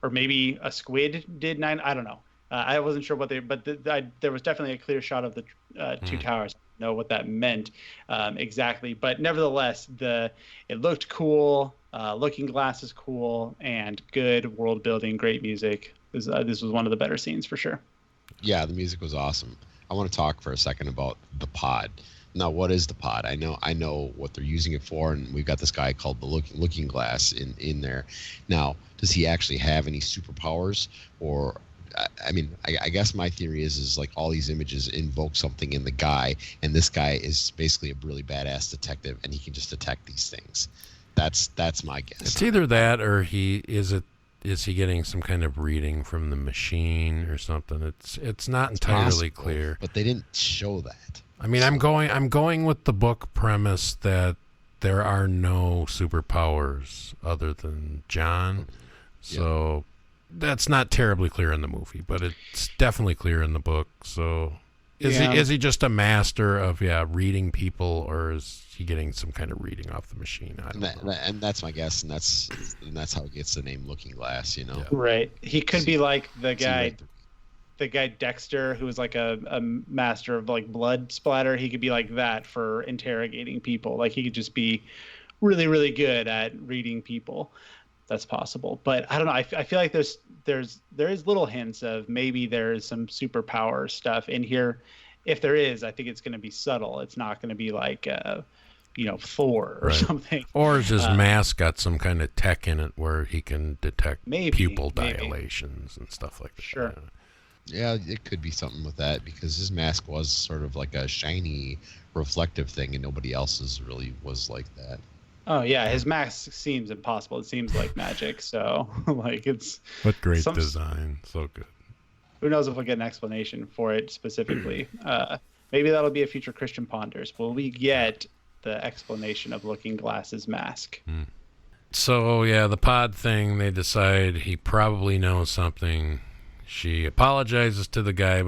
or maybe a Squid did 9. I don't know. I wasn't sure what there was definitely a clear shot of the 2 towers. I don't know what that meant exactly, but nevertheless, it looked cool. Looking Glass is cool, and good world building, great music. This was one of the better scenes for sure. Yeah, the music was awesome. I want to talk for a second about the pod. Now, what is the pod? I know what they're using it for, and we've got this guy called the Looking Glass in there. Now, does he actually have any superpowers? Or, I mean, I guess my theory is like all these images invoke something in the guy, and this guy is basically a really badass detective, and he can just detect these things. That's my guess. It's either that, or is he getting some kind of reading from the machine or something? It's not entirely clear. But they didn't show that. I mean, I'm going with the book premise that there are no superpowers other than John. So that's not terribly clear in the movie, but it's definitely clear in the book. So is he just a master of reading people, or is he getting some kind of reading off the machine? I don't know. And that's my guess, and that's how it gets the name Looking Glass, Yeah. Right. He could be like the guy Dexter, who was like a master of like blood splatter. He could be like that for interrogating people. Like he could just be really, really good at reading people. That's possible. But I don't know. I feel like there is little hints of maybe there's some superpower stuff in here. If there is, I think it's going to be subtle. It's not going to be like Thor or something. Or is his mask got some kind of tech in it where he can detect pupil dilations and stuff like that? Sure. Yeah, it could be something with that, because his mask was sort of like a shiny, reflective thing, and nobody else's really was like that. Oh yeah, his mask seems impossible. It seems like magic. So like it's. What great design! So good. Who knows if we'll get an explanation for it specifically? Maybe that'll be a future Christian Ponders. Will we get the explanation of Looking Glass's mask? So yeah, the pod thing. They decide he probably knows something. She apologizes to the guy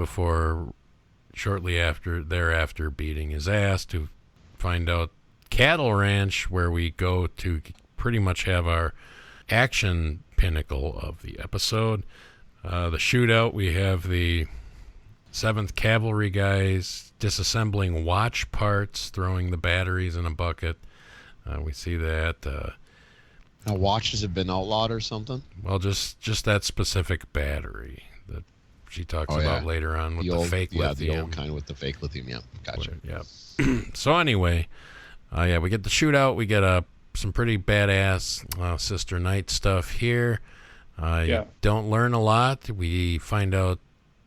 shortly thereafter beating his ass to find out cattle ranch, where we go to pretty much have our action pinnacle of the episode. The shootout, we have the 7th Cavalry guys disassembling watch parts, throwing the batteries in a bucket. We see that. Now, watches have been outlawed or something? Well, just that specific battery that she talks about later on with the fake lithium. The old kind with the fake lithium, yeah. Gotcha. Yeah. So anyway, we get the shootout. We get some pretty badass Sister Knight stuff here. You don't learn a lot. We find out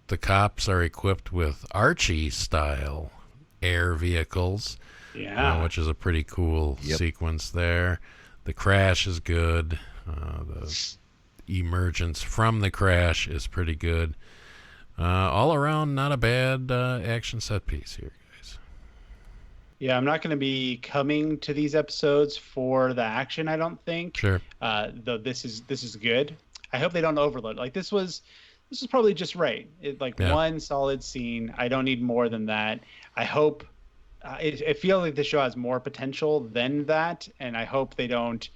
the cops are equipped with Archie-style air vehicles, which is a pretty cool sequence there. The crash is good. The emergence from the crash is pretty good. All around, not a bad action set piece here, guys. Yeah, I'm not going to be coming to these episodes for the action, I don't think. Sure. Though this is good. I hope they don't overload. Like this was probably just right. One solid scene. I don't need more than that. I hope. I feel like the show has more potential than that, and I hope they don't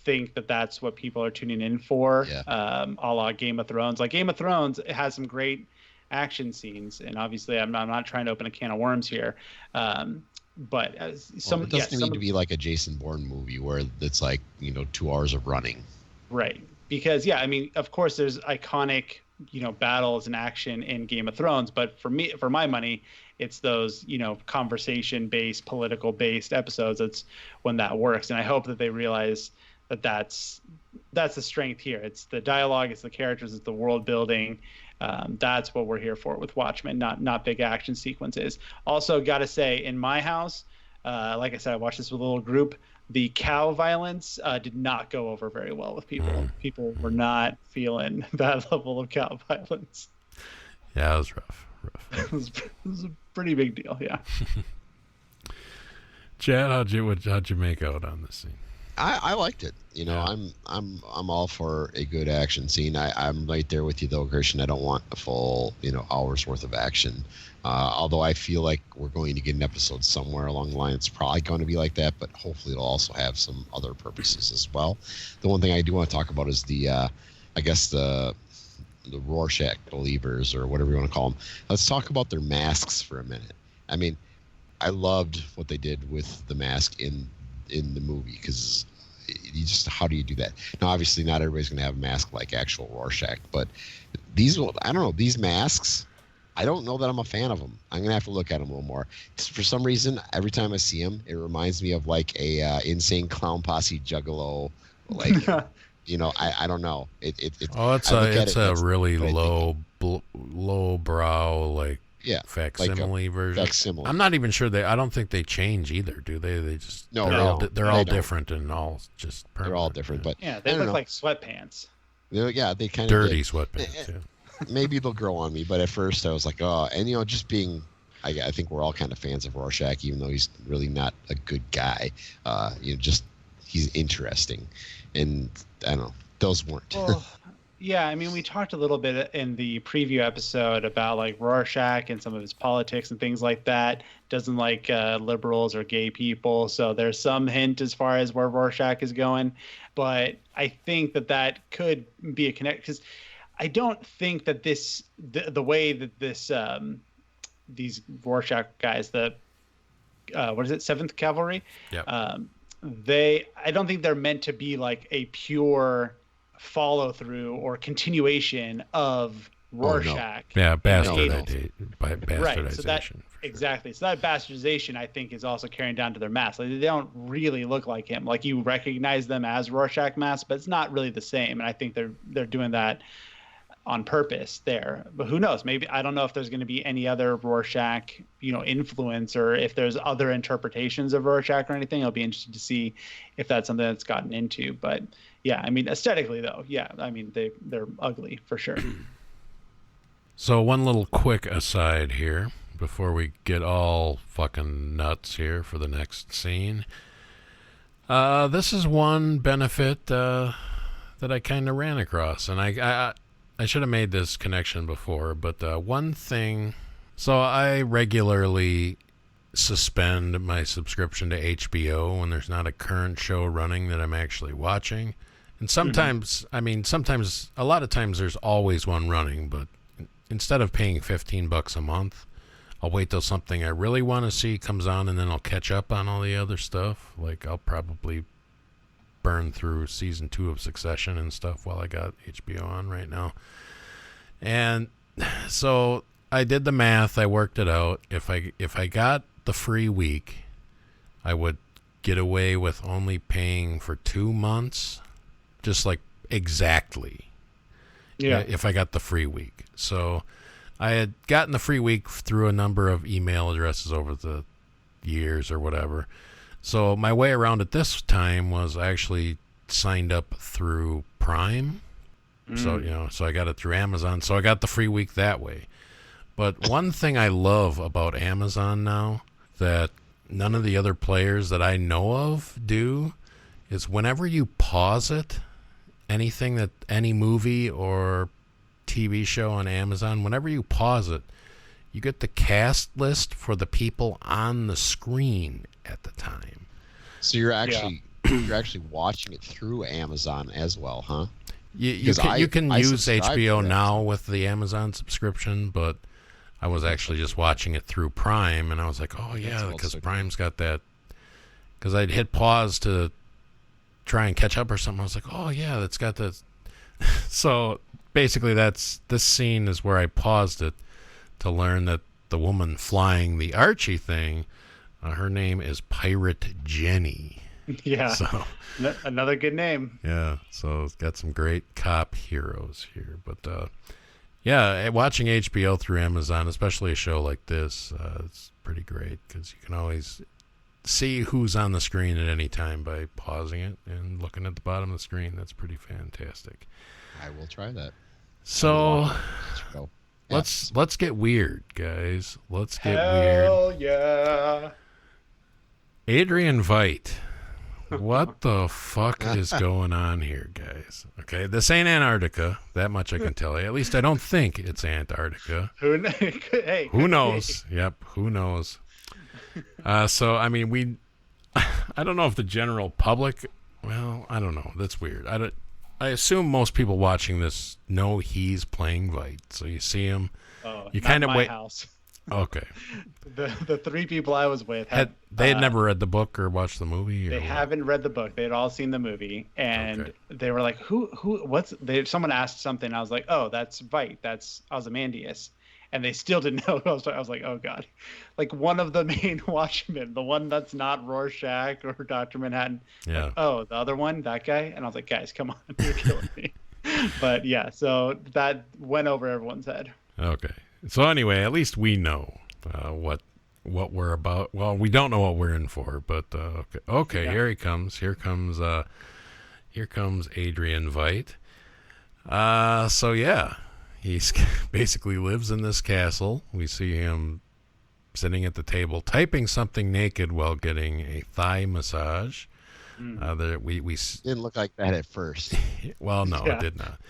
think that that's what people are tuning in for. A la Game of Thrones. Like Game of Thrones, it has some great action scenes, and obviously I'm not trying to open a can of worms here. But it doesn't need to be like a Jason Bourne movie where it's like 2 hours of running. Right. Because of course there's iconic battles and action in Game of Thrones, but for my money, it's those conversation-based, political-based episodes. That's when that works, and I hope that they realize that that's the strength here. It's the dialogue, it's the characters, it's the world building. That's what we're here for with Watchmen, not big action sequences. Also, gotta say, in my house, like I said, I watched this with a little group. The cow violence did not go over very well with people. People were not feeling that level of cow violence. Yeah, it was rough. It was a pretty big deal, yeah. Chad, how'd you make out on this scene? I liked it. I'm all for a good action scene. I'm right there with you though, Christian. I don't want a full hours worth of action. Although I feel like we're going to get an episode somewhere along the line. It's probably going to be like that, but hopefully it'll also have some other purposes as well. The one thing I do want to talk about is the Rorschach believers, or whatever you want to call them. Let's talk about their masks for a minute. I mean, I loved what they did with the mask in the movie, because how do you do that? Now, obviously, not everybody's going to have a mask like actual Rorschach, but these masks, I don't know that I'm a fan of them. I'm going to have to look at them a little more. For some reason, every time I see them, it reminds me of like a Insane Clown Posse Juggalo, like, I don't know. It's a really low brow, like, facsimile version. Facsimile. I'm not even sure I don't think they change either, do they? They just they're all different and all just permanent. They're all different, but they look like sweatpants. They kind of dirty sweatpants. Maybe they'll grow on me, but at first I was like, oh, and just being, I think we're all kind of fans of Rorschach, even though he's really not a good guy. Just he's interesting, and I don't know, those weren't. Well, yeah, we talked a little bit in the preview episode about like Rorschach and some of his politics and things like that. Doesn't like liberals or gay people, so there's some hint as far as where Rorschach is going. But I think that could be a connect, because I don't think that the way that this these Rorschach guys, the what is it, 7th Cavalry? Yeah. I don't think they're meant to be like a pure follow through or continuation of Rorschach. Oh, no. Yeah, bastardization. Right. So exactly. So that bastardization, I think, is also carrying down to their masks. Like, they don't really look like him. Like, you recognize them as Rorschach masks, but it's not really the same. And I think they're doing that on purpose there. But who knows? Maybe, I don't know if there's going to be any other Rorschach, influence, or if there's other interpretations of Rorschach or anything. I'll be interested to see if that's something that's gotten into. But yeah, aesthetically though, they're ugly for sure. So one little quick aside here before we get all fucking nuts here for the next scene. This is one benefit that I kind of ran across, and I should have made this connection before, but one thing... So I regularly suspend my subscription to HBO when there's not a current show running that I'm actually watching. And sometimes, a lot of times there's always one running, but instead of paying $15 a month, I'll wait till something I really want to see comes on, and then I'll catch up on all the other stuff. Like, I'll probably burn through season 2 of Succession and stuff while I got HBO on right now. And so I did the math. I worked it out. If I got the free week, I would get away with only paying for 2 months, just like exactly. Yeah. If I got the free week. So I had gotten the free week through a number of email addresses over the years or whatever. So my way around it this time was I actually signed up through Prime. So I got it through Amazon. So I got the free week that way. But one thing I love about Amazon now that none of the other players that I know of do is whenever you pause it, any movie or TV show on Amazon, whenever you pause it, you get the cast list for the people on the screen at the time. So you're actually watching it through Amazon as well, huh? You can use HBO Now with the Amazon subscription, but I was actually just watching it through Prime, and I was like, oh yeah, because Prime's got that. Because I'd hit pause to try and catch up or something. I was like, oh yeah, that's got that. So basically, this scene is where I paused it to learn that the woman flying the Archie thing, her name is Pirate Jenny. Yeah. So another good name. Yeah. So it's got some great cop heroes here, but yeah, watching HBO through Amazon, especially a show like this, it's pretty great because you can always see who's on the screen at any time by pausing it and looking at the bottom of the screen. That's pretty fantastic. I will try that. So let's get weird, guys. Let's get weird. Hell yeah. Adrian Veidt. What the fuck is going on here, guys? Okay, this ain't Antarctica. That much I can tell you. At least I don't think it's Antarctica. Who knows? Yep, who knows? So, I mean, I don't know if the general public, well, I don't know. That's weird. I assume most people watching this know he's playing Veidt. So you see him. You kind of wait. House. Okay. The 3 people I was with had never read the book or watched the movie. They haven't read the book. They had all seen the movie, and they were like, someone asked something. I was like, oh, that's Veidt. That's Ozymandias. And they still didn't know. I was like, oh god, like one of the main Watchmen, the one that's not Rorschach or Dr. Manhattan. Yeah. Like, oh, the other one, that guy. And I was like, guys, come on, you're killing me. But yeah, so that went over everyone's head. Okay. So anyway, at least we know what we're about. Well, we don't know what we're in for, but okay. Yeah. Here he comes. Here comes Adrian Veidt. So yeah, he's basically lives in this castle. We see him sitting at the table, typing something naked while getting a thigh massage. We didn't look like that at first. Well, no, it did not.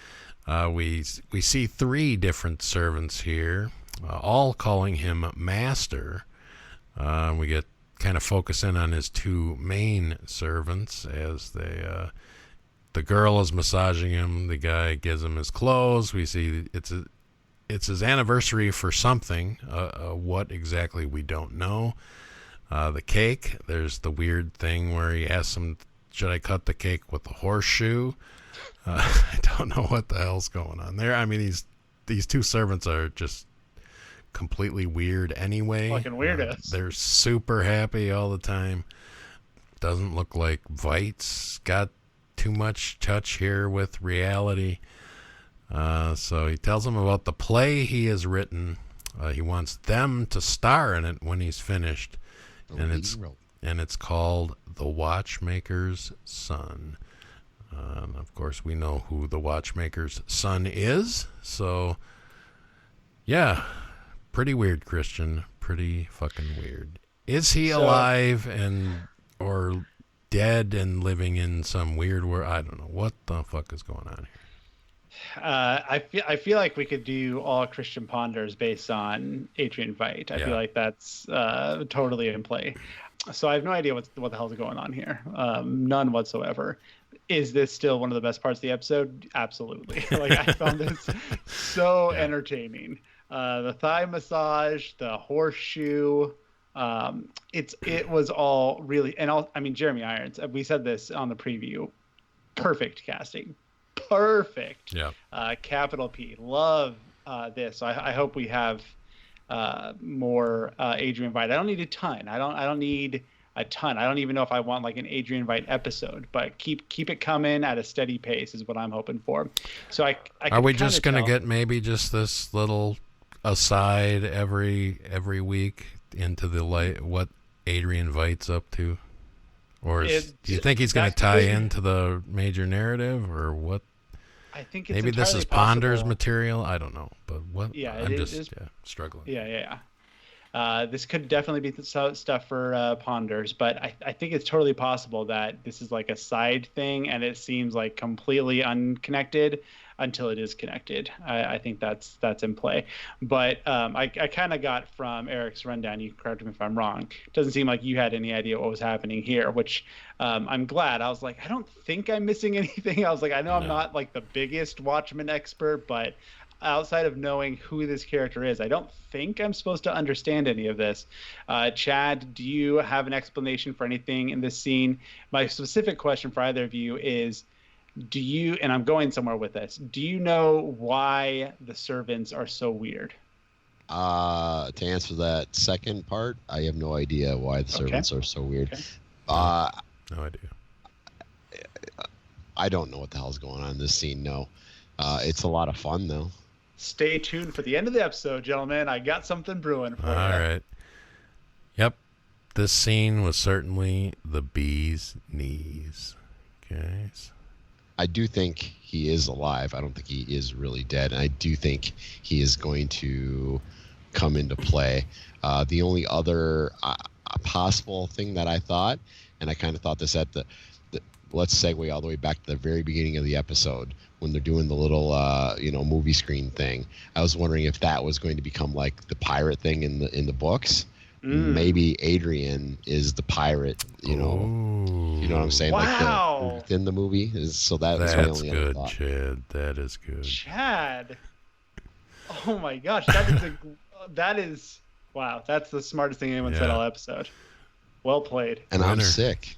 We see 3 different servants here, all calling him master. We get kind of focus in on his 2 main servants as the girl is massaging him. The guy gives him his clothes. We see it's his anniversary for something. What exactly we don't know. The cake. There's the weird thing where he asks him, "Should I cut the cake with a horseshoe?" I don't know what the hell's going on there. I mean, these 2 servants are just completely weird anyway. Fucking weirdos. They're super happy all the time. Doesn't look like Veidt's got too much touch here with reality. So he tells them about the play he has written. He wants them to star in it when he's finished. And it's called The Watchmaker's Son. Of course, we know who the Watchmaker's son is. So, yeah, pretty weird, Christian. Pretty fucking weird. Is he alive or dead and living in some weird world? I don't know. What the fuck is going on here? I feel like we could do all Christian Ponders based on Adrian Veidt. I feel like that's totally in play. So I have no idea what the hell is going on here. None whatsoever. Is this still one of the best parts of the episode? Absolutely. Like, I found this so entertaining. The thigh massage, the horseshoe. It was all really, and I mean, Jeremy Irons. We said this on the preview. Perfect casting. Perfect. Yeah. Capital P. Love this. So I hope we have more Adrian Veidt. I don't need a ton. I don't need a ton. I don't even know if I want like an Adrian Veidt episode, but keep it coming at a steady pace is what I'm hoping for. So I are we just gonna get maybe just this little aside every week into the light what Adrian Veidt's up to, or do you think he's gonna tie into the major narrative or what? I think it's maybe this is Ponder's material. I don't know, but what? Yeah, I'm just struggling. Yeah. This could definitely be stuff for Ponders, but I think it's totally possible that this is like a side thing and it seems like completely unconnected until it is connected. I think that's in play. But I kind of got from Eric's rundown, you correct me if I'm wrong, it doesn't seem like you had any idea what was happening here, which I'm glad. I was like, I don't think I'm missing anything. I was like, I know I'm not like the biggest Watchmen expert, but outside of knowing who this character is, I don't think I'm supposed to understand any of this. Chad, do you have an explanation for anything in this scene? My specific question for either of you is, do you, and I'm going somewhere with this, do you know why the servants are so weird? To answer that second part, I have no idea why the servants are so weird. Okay. No idea. I don't know what the hell's going on in this scene, no. It's a lot of fun, though. Stay tuned for the end of the episode, gentlemen. I got something brewing for you. All right. Yep. This scene was certainly the bee's knees. Okay. I do think he is alive. I don't think he is really dead. And I do think he is going to come into play. The only other possible thing that I thought, and I kind of thought this at let's segue all the way back to the very beginning of the episode when they're doing the little movie screen thing. I was wondering if that was going to become like the pirate thing in the books. Maybe Adrian is the pirate, you know. You know what I'm saying? Wow. Like within the movie. So that's my only good, thought. Chad. That is good. Chad. Oh my gosh, that is wow. That's the smartest thing anyone said all episode. Well played. And I'm sick.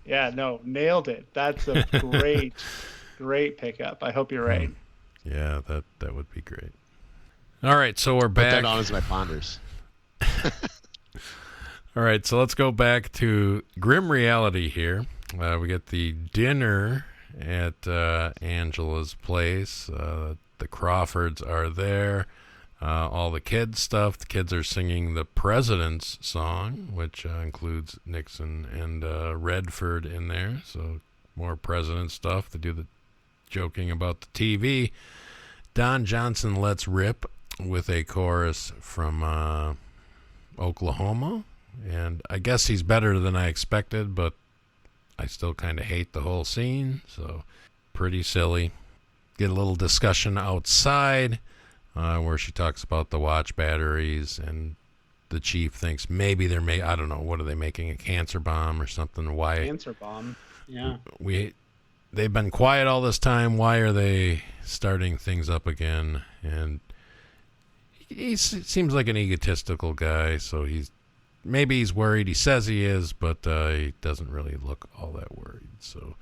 Yeah, no, nailed it. That's a great pickup. I hope you're right. Yeah, that would be great. All right, so we're back. Put that on as my ponders. All right, so let's go back to grim reality here. We get the dinner at Angela's place. The Crawfords are there. All the kids stuff. The kids are singing the President's song, which includes Nixon and Redford in there. So more president stuff. They do the joking about the TV. Don Johnson lets rip with a chorus from Oklahoma. And I guess he's better than I expected, but I still kind of hate the whole scene. So pretty silly. Get a little discussion outside. Where she talks about the watch batteries, and the chief thinks maybe I don't know, what are they making, a cancer bomb or something? Why? Cancer bomb. Yeah. They've been quiet all this time. Why are they starting things up again? And he seems like an egotistical guy, so maybe he's worried. He says he is, but he doesn't really look all that worried. So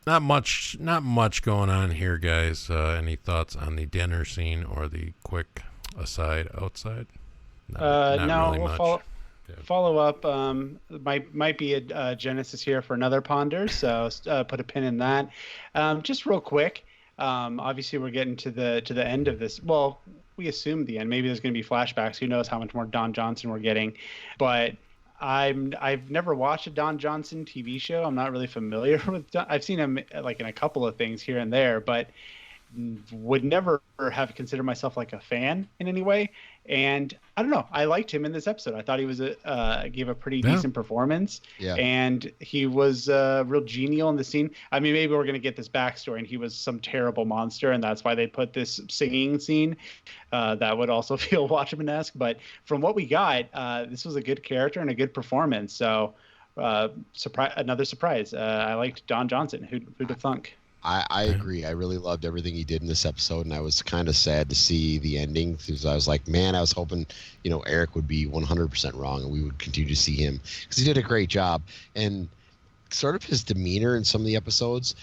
Not much going on here, guys. Any thoughts on the dinner scene or the quick aside outside? Not no, really we'll follow up. Might be a genesis here for another ponder, so put a pin in that. Just real quick. Obviously, we're getting to the end of this. Well, we assume the end. Maybe there's going to be flashbacks. Who knows how much more Don Johnson we're getting? But I've never watched a Don Johnson TV show. I'm not really familiar with Don. I've seen him like in a couple of things here and there, but would never have considered myself like a fan in any way. And I don't know, I liked him in this episode. I thought he was gave a pretty decent performance. Yeah. And he was real genial in the scene. I mean, maybe we're going to get this backstory and he was some terrible monster and that's why they put this singing scene. That would also feel Watchmen-esque. But from what we got, this was a good character and a good performance. So another surprise. I liked Don Johnson. Who'd have thunk? I agree. I really loved everything he did in this episode, and I was kind of sad to see the ending because I was like, man, I was hoping, Eric would be 100% wrong and we would continue to see him because he did a great job. And sort of his demeanor in some of the episodes,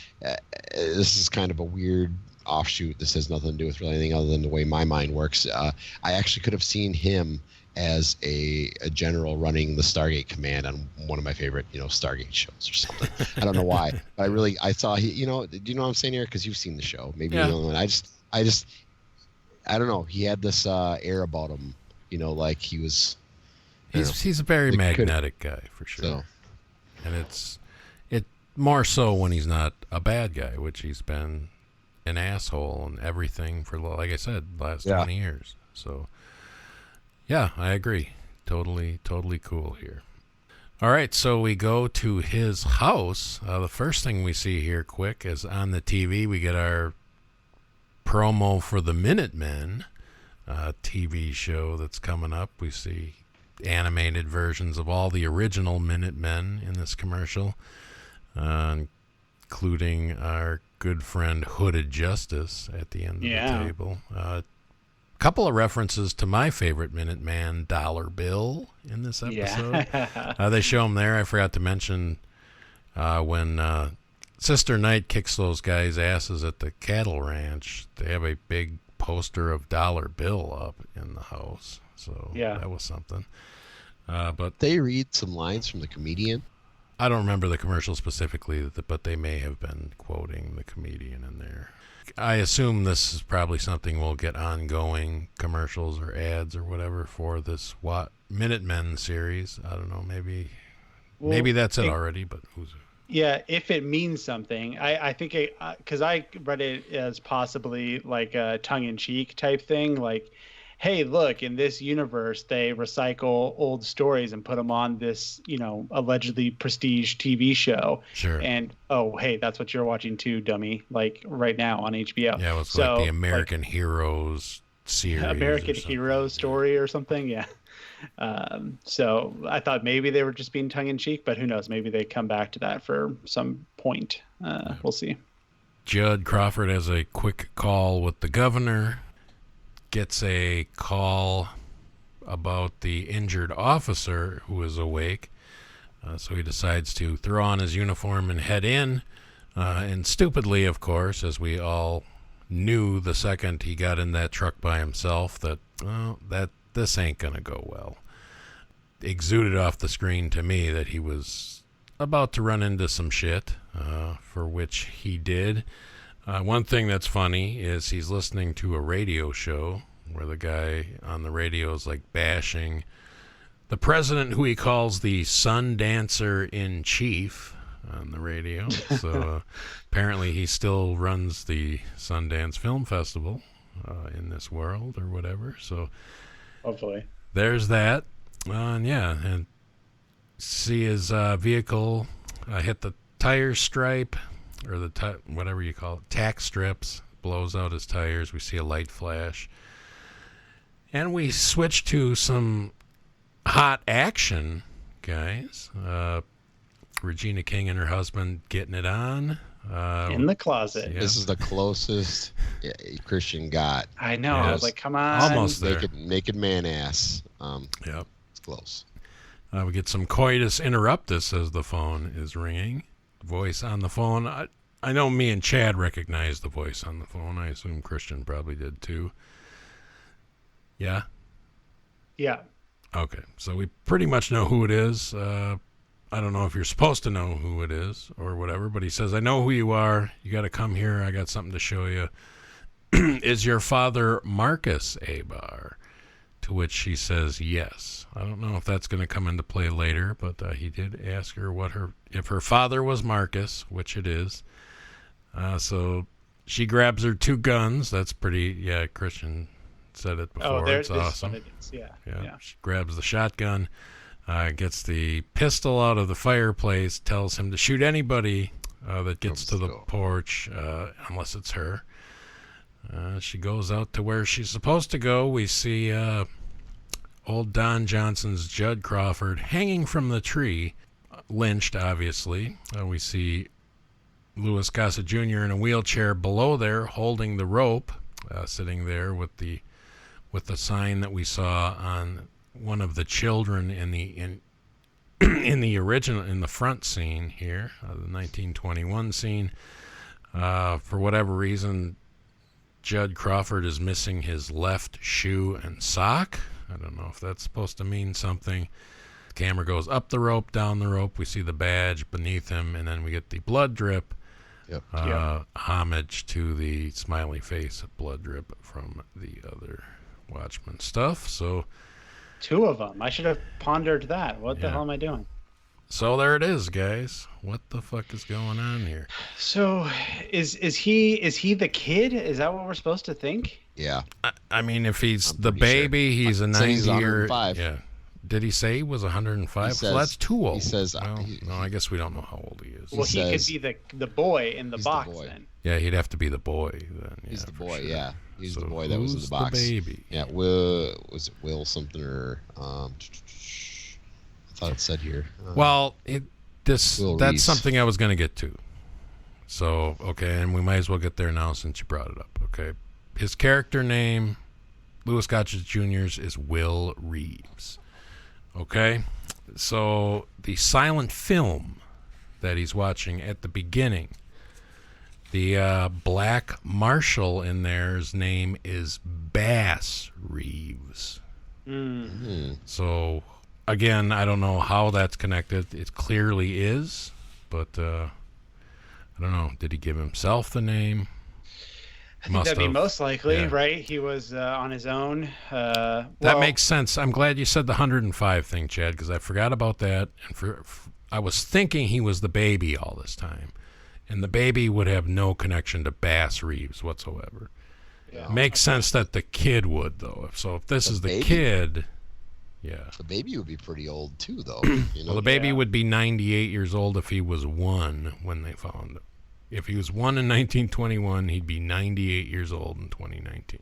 this is kind of a weird offshoot. This has nothing to do with really anything other than the way my mind works. I actually could have seen him as a general running the Stargate Command on one of my favorite, Stargate shows or something. I don't know why, but I saw he, do you know what I'm saying, Eric? Because you've seen the show. Maybe yeah. You know, and I don't know. He had this air about him, like he was. He's a very magnetic guy for sure. So. And it more so when he's not a bad guy, which he's been an asshole and everything for, like I said, last 20 years. So. Yeah, I agree. Totally cool here. All right, so we go to his house. The first thing we see here quick is on the TV, we get our promo for the Minutemen TV show that's coming up. We see animated versions of all the original Minutemen in this commercial, including our good friend Hooded Justice at the end of the table. Couple of references to my favorite Minuteman, Dollar Bill, in this episode. Yeah. They show him there. I forgot to mention when Sister Night kicks those guys' asses at the cattle ranch, they have a big poster of Dollar Bill up in the house. So that was something. But they read some lines from the comedian. I don't remember the commercial specifically, but they may have been quoting the comedian in there. I assume this is probably something we'll get ongoing commercials or ads or whatever for this Minutemen series. I don't know. Maybe that's it already, but who's... Yeah, if it means something, I think because I read it as possibly like a tongue-in-cheek type thing, like, hey, look, in this universe, they recycle old stories and put them on this, allegedly prestige TV show. Sure. And, oh, hey, that's what you're watching too, dummy, like right now on HBO. Yeah, it was like the American Heroes series. American Heroes story or something, yeah. So I thought maybe they were just being tongue-in-cheek, but who knows? Maybe they come back to that for some point. We'll see. Judd Crawford has a quick call with the governor. Gets a call about the injured officer who is awake. So he decides to throw on his uniform and head in. And stupidly, of course, as we all knew the second he got in that truck by himself, that this ain't going to go well. Exuded off the screen to me that he was about to run into some shit, for which he did. One thing that's funny is he's listening to a radio show where the guy on the radio is like bashing the president, who he calls the Sun Dancer in Chief on the radio. So apparently he still runs the Sundance Film Festival in this world or whatever. So hopefully there's that. And see his vehicle hit the tire stripe, or the whatever you call it, tack strips, blows out his tires. We see a light flash. And we switch to some hot action, guys. Regina King and her husband getting it on. In the closet. Yeah. This is the closest Christian got. I know. Yes. I was like, come on. Almost there. Naked man ass. Yep. It's close. We get some coitus interruptus as the phone is ringing. Voice on the phone. I know me and Chad recognize the voice on the phone. I assume Christian probably did too. Yeah? Yeah. Okay. So we pretty much know who it is. I don't know if you're supposed to know who it is or whatever, but he says, I know who you are. You got to come here. I got something to show you. Is your father Marcus Abar? To which she says yes. I don't know if that's going to come into play later, but he did ask her if her father was Marcus, which it is. So she grabs her two guns. That's pretty, Christian said it before. It's awesome. Yeah. She grabs the shotgun, gets the pistol out of the fireplace, tells him to shoot anybody that gets to the porch, unless it's her. She goes out to where she's supposed to go. We see old Don Johnson's Judd Crawford hanging from the tree lynched, obviously. We see Louis Gossett Jr. in a wheelchair below there, holding the rope, sitting there with the sign that we saw on one of the children in the original, in the front scene here, the 1921 scene. For whatever reason, Judd Crawford is missing his left shoe and sock. I don't know if that's supposed to mean something. The camera goes up the rope, down the rope. We see the badge beneath him, and then we get the blood drip. Homage to the smiley face blood drip from the other Watchmen stuff. So 2 of them. I should have pondered that. What the hell am I doing? So there it is, guys. What the fuck is going on here? So is he the kid? Is that what we're supposed to think? Yeah. I mean, if he's the baby, sure. he's a 90-year. Yeah. Did he say he was 105? So that's too old. He says. No, I guess we don't know how old he is. Well, he could be the boy in the box then. Yeah, he'd have to be the boy then. He's the boy. Sure. Yeah, he's the boy that was in the box. The baby? Yeah, was it Will something or I thought it said here. Well, that's Reeves. something I was going to get to. So, okay, and we might as well get there now since you brought it up. Okay, his character name, Louis Gossett Jr.'s, is Will Reeves. Okay, so the silent film that he's watching at the beginning, the black marshal in there's name is Bass Reeves. Mm-hmm. So, again, I don't know how that's connected. It clearly is, but I don't know. Did he give himself the name? I think that'd be most likely, right? He was on his own. That makes sense. I'm glad you said the 105 thing, Chad, because I forgot about that. And I was thinking he was the baby all this time. And the baby would have no connection to Bass Reeves whatsoever. Yeah. Makes sense that the kid would, though. So if this is the kid, yeah. The baby would be pretty old, too, though. Well, the baby would be 98 years old if he was 1 when they found him. If he was 1 in 1921, he'd be 98 years old in 2019.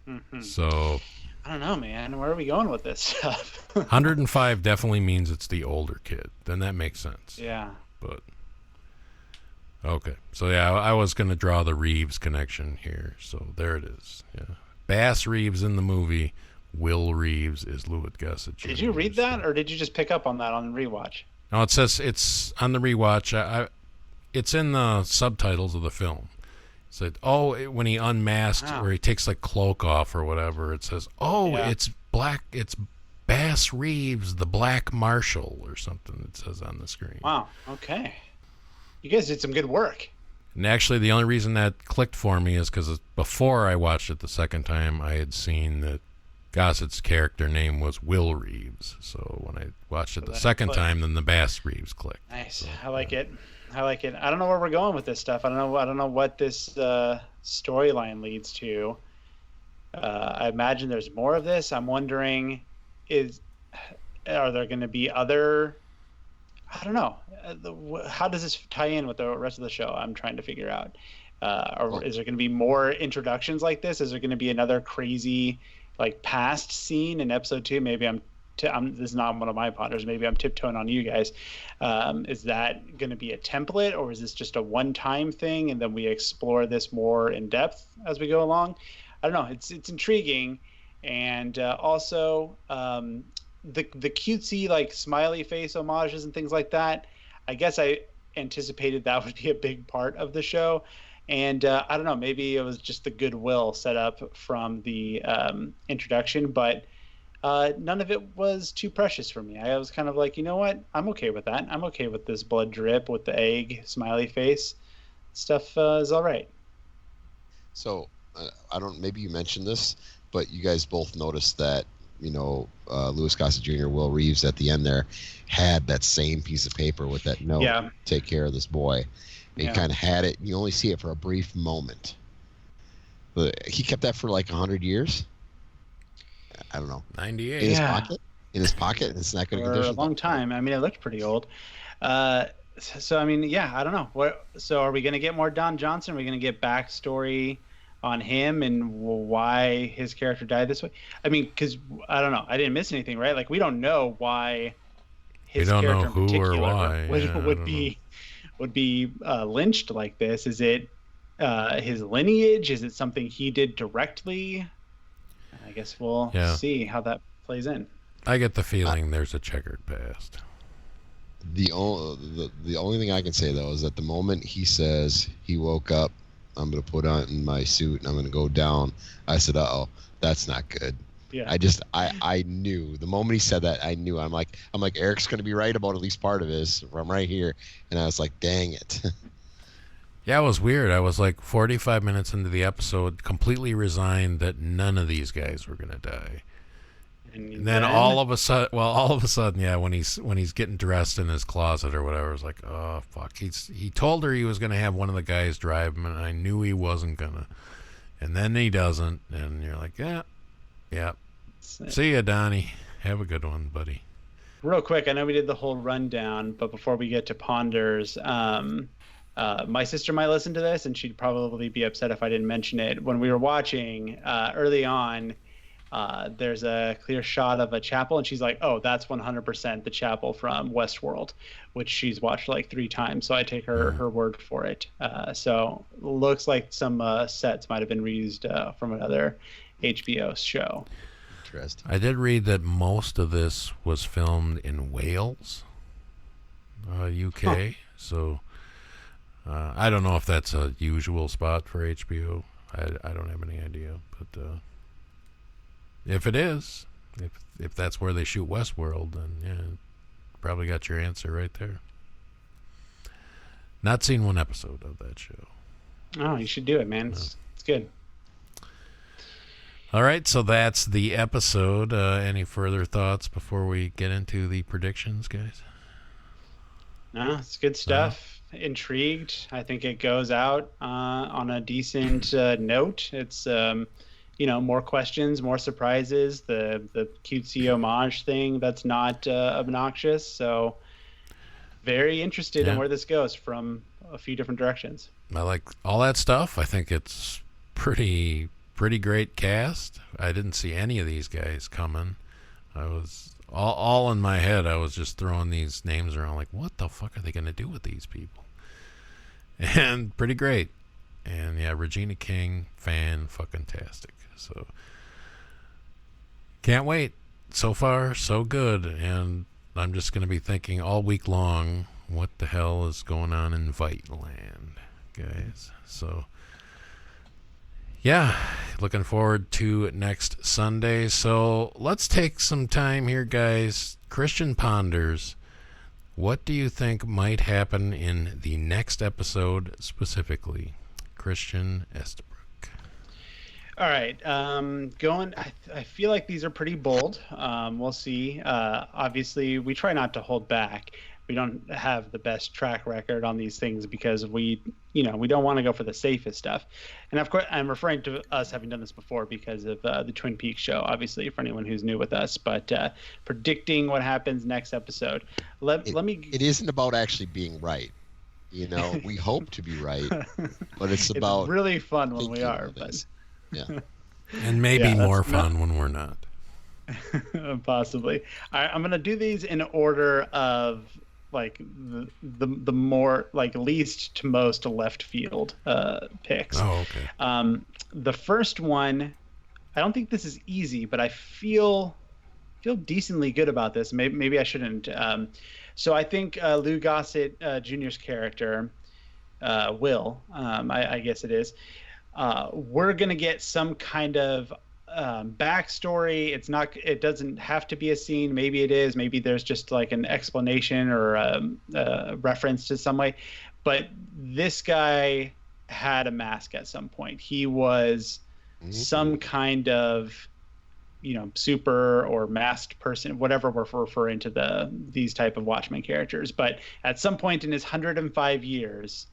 Mm-hmm. So I don't know, man. Where are we going with this stuff? 105 definitely means it's the older kid. Then that makes sense. Yeah. But okay. So yeah, I was going to draw the Reeves connection here. So there it is. Yeah. Bass Reeves in the movie. Will Reeves is Louis Gossett Jr. Did you read that, or did you just pick up on that on rewatch? No, it says it's on the rewatch. It's in the subtitles of the film. It said, when he unmasked or he takes like cloak off or whatever, it says, it's Bass Reeves, the Black Marshal or something, it says on the screen. Wow, okay. You guys did some good work. And actually, the only reason that clicked for me is because before I watched it the second time, I had seen that Gossett's character name was Will Reeves. So when I watched it the second time, then the Bass Reeves clicked. Nice. So, I like it. I don't know where we're going with this stuff. I don't know what this storyline leads to. I imagine there's more of this. I'm wondering, are there going to be other? I don't know. How does this tie in with the rest of the show? I'm trying to figure out. Or is there going to be more introductions like this? Is there going to be another crazy past scene in episode 2? Maybe this is not one of my ponders. Maybe I'm tiptoeing on you guys. Is that going to be a template, or is this just a one-time thing, and then we explore this more in depth as we go along? I don't know. It's intriguing, and also the cutesy smiley face homages and things like that. I guess I anticipated that would be a big part of the show, and I don't know. Maybe it was just the goodwill set up from the introduction, but. None of it was too precious for me. I was kind of like, you know what? I'm okay with that. I'm okay with this blood drip with the egg smiley face. Stuff is all right. So, maybe you mentioned this, but you guys both noticed that, Louis Gossett Jr., Will Reeves at the end there had that same piece of paper with that note, take care of this boy. And he kind of had it. You only see it for a brief moment. But he kept that for 100 years. I don't know. 98. In his pocket? In his pocket? It's not good condition. For a long time. I mean, it looked pretty old. So, I mean, I don't know. So are we going to get more Don Johnson? Are we going to get backstory on him and why his character died this way? I mean, because, I don't know. I didn't miss anything, right? We don't know why his don't know character who in or particular why. would be lynched like this. Is it his lineage? Is it something he did directly? I guess we'll see how that plays in. I get the feeling there's a checkered past. The only thing I can say though is that the moment he says he woke up, I'm gonna put on my suit and I'm gonna go down, I said, "Uh-oh, that's not good." Yeah. I knew the moment he said that. I knew. I'm like Eric's gonna be right about at least part of this. I'm right here, and I was like, "Dang it." Yeah, it was weird. I was like 45 minutes into the episode, completely resigned that none of these guys were gonna die. And then all of a sudden, yeah, when he's getting dressed in his closet or whatever, it's like, oh fuck. He told her he was gonna have one of the guys drive him, and I knew he wasn't gonna. And then he doesn't, and you're like, yeah. See ya, Donnie. Have a good one, buddy. Real quick, I know we did the whole rundown, but before we get to Ponders, my sister might listen to this, and she'd probably be upset if I didn't mention it. When we were watching early on, there's a clear shot of a chapel, and she's like, "Oh, that's 100% the chapel from Westworld," which she's watched like 3 times. So I take her word for it. So looks like some sets might have been reused from another HBO show. Interesting. I did read that most of this was filmed in Wales, UK. So I don't know if that's a usual spot for HBO. I don't have any idea, but if it is, if that's where they shoot Westworld, then yeah, probably got your answer right there. Not seen one episode of that show. Oh, you should do it, man. It's good. All right, so that's the episode. Any further thoughts before we get into the predictions, guys? No, it's good stuff. Intrigued. I think it goes out on a decent note. It's more questions, more surprises. The cutesy homage thing that's not obnoxious. So very interested in where this goes from a few different directions. I like all that stuff. I think it's pretty great cast. I didn't see any of these guys coming. I was all in my head. I was just throwing these names around like, what the fuck are they going to do with these people? And pretty great. And yeah, Regina King, fan-fucking-tastic. So can't wait. So far, so good. And I'm just going to be thinking all week long, what the hell is going on in Viteland, guys? So yeah, looking forward to next Sunday. So let's take some time here, guys. Christian Ponders, what do you think might happen in the next episode specifically? Christian Estabrook. All right, I feel like these are pretty bold. We'll see. Obviously, we try not to hold back. We don't have the best track record on these things because we don't want to go for the safest stuff. And of course, I'm referring to us having done this before because of the Twin Peaks show, obviously, for anyone who's new with us. But predicting what happens next episode. It isn't about actually being right. We hope to be right, but it's about really fun when we are. But yeah, and maybe more fun when we're not. Possibly. I'm gonna do these in order of like the more like least to most left field picks. Oh, okay. The first one, I don't think this is easy, but I feel decently good about this. Maybe I shouldn't. So I think Lou Gossett Jr.'s character, Will, I guess it is. We're gonna get some kind of backstory. It doesn't have to be a scene. Maybe it is. Maybe there's just like an explanation or a reference to some way. But this guy had a mask at some point. He was some kind of super or masked person, whatever we're referring to these type of Watchmen characters. But at some point in his 105 years,